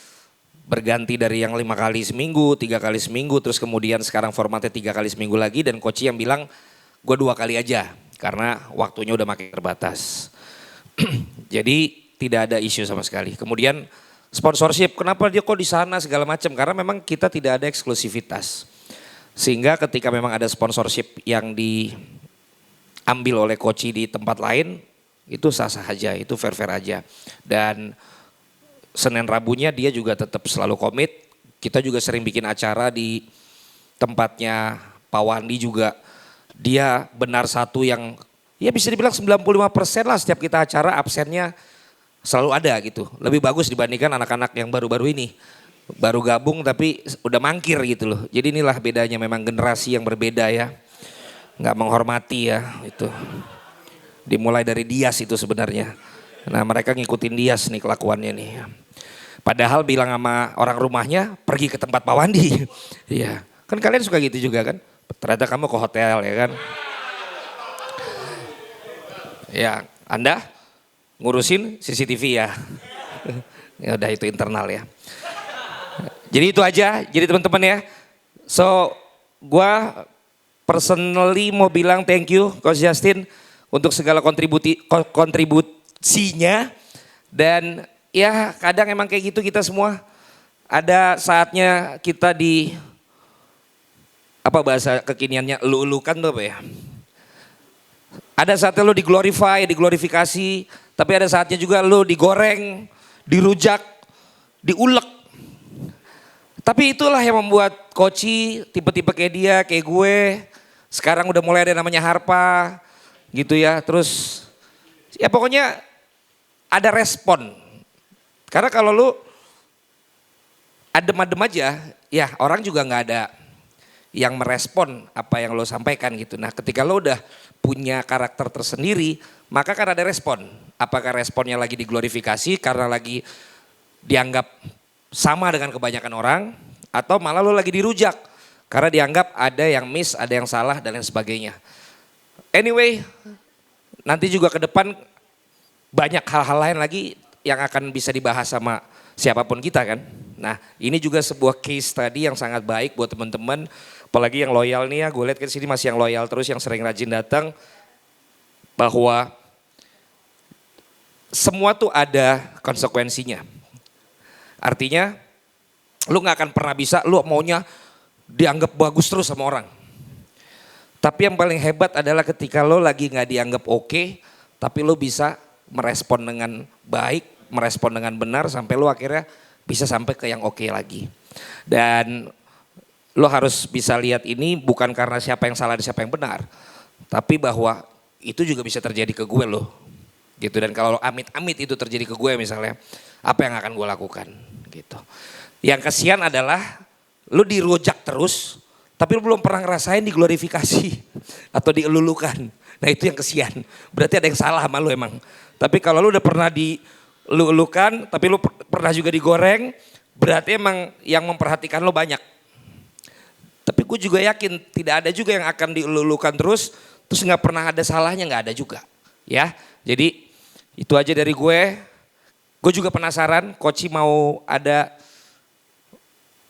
Speaker 1: berganti dari yang 5 kali seminggu, 3 kali seminggu, terus kemudian sekarang formatnya 3 kali seminggu lagi dan Coach yang bilang gua 2 kali aja karena waktunya udah makin terbatas. Jadi tidak ada isu sama sekali. Kemudian sponsorship, kenapa dia kok di sana segala macam? Karena memang kita tidak ada eksklusivitas. Sehingga ketika memang ada sponsorship yang diambil oleh Koci di tempat lain, itu sah-sah aja, itu fair-fair aja. Dan Senin Rabunya dia juga tetap selalu komit. Kita juga sering bikin acara di tempatnya Pak Wandi juga. Dia benar satu yang ya bisa dibilang 95% lah setiap kita acara absennya selalu ada gitu. Lebih bagus dibandingkan anak-anak yang baru-baru ini. Baru gabung tapi udah mangkir gitu loh. Jadi inilah bedanya memang generasi yang berbeda ya. Nggak menghormati ya itu. Dimulai dari Dias itu sebenarnya. Nah mereka ngikutin Dias nih kelakuannya nih. Padahal bilang sama orang rumahnya pergi ke tempat Pak Wandi. Iya. Kan kalian suka gitu juga kan. Ternyata kamu ke hotel ya kan. Ya Anda ngurusin CCTV ya. Ya udah itu internal ya. Jadi itu aja. Jadi teman-teman ya. So gua personally mau bilang thank you Coach Justin untuk segala kontribusinya. Dan ya kadang emang kayak gitu kita semua. Ada saatnya kita di apa bahasa kekiniannya elu-elukan tuh apa ya. Ada saatnya lo diglorifikasi, tapi ada saatnya juga lo digoreng, dirujak, diulek. Tapi itulah yang membuat Koci tipe-tipe kayak dia, kayak gue. Sekarang udah mulai ada namanya Harpa gitu ya. Terus ya pokoknya ada respon. Karena kalau lo adem-adem aja, ya orang juga gak ada yang merespon apa yang lo sampaikan gitu. Nah ketika lo udah punya karakter tersendiri, maka kan ada respon. Apakah responnya lagi diglorifikasi karena lagi dianggap sama dengan kebanyakan orang, atau malah lo lagi dirujak karena dianggap ada yang miss, ada yang salah dan lain sebagainya. Anyway, nanti juga ke depan banyak hal-hal lain lagi yang akan bisa dibahas sama siapapun kita kan. Nah ini juga sebuah case tadi yang sangat baik buat teman-teman. Apalagi yang loyal nih ya, gue lihat ke sini masih yang loyal terus, yang sering rajin datang. Bahwa semua tuh ada konsekuensinya. Artinya lu nggak akan pernah bisa, lu maunya dianggap bagus terus sama orang. Tapi yang paling hebat adalah ketika lo lagi nggak dianggap oke, tapi lo bisa merespon dengan baik, merespon dengan benar sampai lo akhirnya bisa sampai ke yang oke lagi. Dan lo harus bisa lihat ini bukan karena siapa yang salah dan siapa yang benar, tapi bahwa itu juga bisa terjadi ke gue lo. Gitu, dan kalau amit-amit itu terjadi ke gue misalnya, apa yang akan gue lakukan gitu. Yang kasihan adalah lu dirojak terus, tapi lu belum pernah ngerasain diglorifikasi atau dielulukan. Nah itu yang kasihan, berarti ada yang salah sama lu emang. Tapi kalau lu udah pernah dilulukan, tapi lu pernah juga digoreng, berarti emang yang memperhatikan lu banyak. Tapi gue juga yakin tidak ada juga yang akan dilulukan terus nggak pernah ada salahnya, nggak ada juga. Ya, jadi itu aja dari gue. Gue juga penasaran, Koci mau ada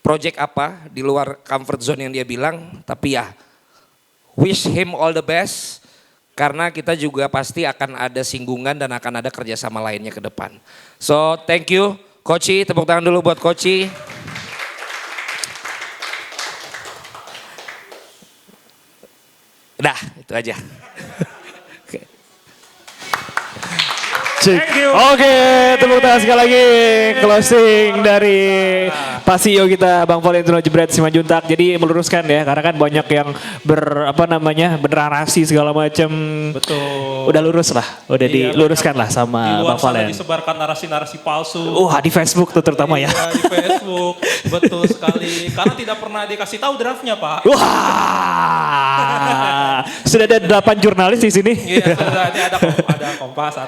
Speaker 1: project apa di luar comfort zone yang dia bilang, tapi ya wish him all the best karena kita juga pasti akan ada singgungan dan akan ada kerjasama lainnya ke depan. So thank you Koci, tepuk tangan dulu buat Koci. Udah itu aja.
Speaker 6: Thank you. Oke, tepuk tangan sekali lagi. Closing dari Pak CEO kita Bang Valentino Jebret Simanjuntak. Jadi meluruskan ya, karena kan banyak yang bernarasi segala macam.
Speaker 7: Betul.
Speaker 6: Udah lurus lah, udah diluruskan lah sama
Speaker 7: di luar
Speaker 6: Bang
Speaker 7: sana
Speaker 6: Valen.
Speaker 7: disebarkan narasi-narasi palsu.
Speaker 6: Di Facebook tuh terutama ya.
Speaker 7: Di Facebook, betul sekali. Karena tidak pernah dikasih tahu draftnya Pak.
Speaker 6: Wah, sudah ada 8 jurnalis di sini.
Speaker 7: Iya, sudah ada Kompas, ada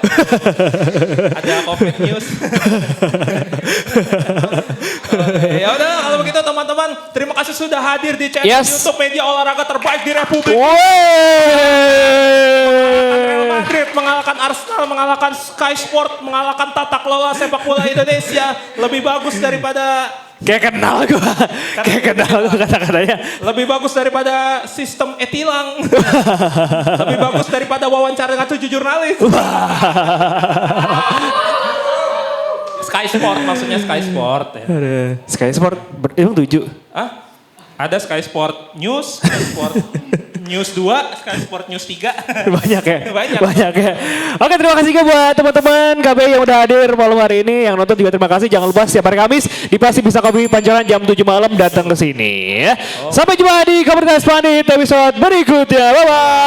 Speaker 7: Covid News. Ya udah kalau begitu teman-teman, terima kasih sudah hadir di channel YouTube media olahraga terbaik di Republik. Real Madrid mengalahkan Arsenal, mengalahkan Sky Sport, mengalahkan tata kelola sepak bola Indonesia lebih bagus daripada
Speaker 6: Kayak kenal gue kata-katanya.
Speaker 7: Lebih bagus daripada sistem e-tilang. Lebih bagus daripada wawancara dengan 7 jurnalis. Sky Sport maksudnya Sky Sport ya.
Speaker 6: Sky Sport emang 7?
Speaker 7: Hah? Ada Sky Sport News, Sky Sport News 2, Sky Sport News 3.
Speaker 6: Banyak ya?
Speaker 7: Banyak
Speaker 6: ya. Oke, terima kasih juga buat teman-teman KBI yang udah hadir malam hari ini. Yang nonton juga terima kasih. Jangan lupa setiap hari Kamis di Pasti Bisa Kopi Pancoran jam 7 malam datang ke sini ya. Sampai jumpa di Komunitas Pandit episode berikutnya. Bye-bye.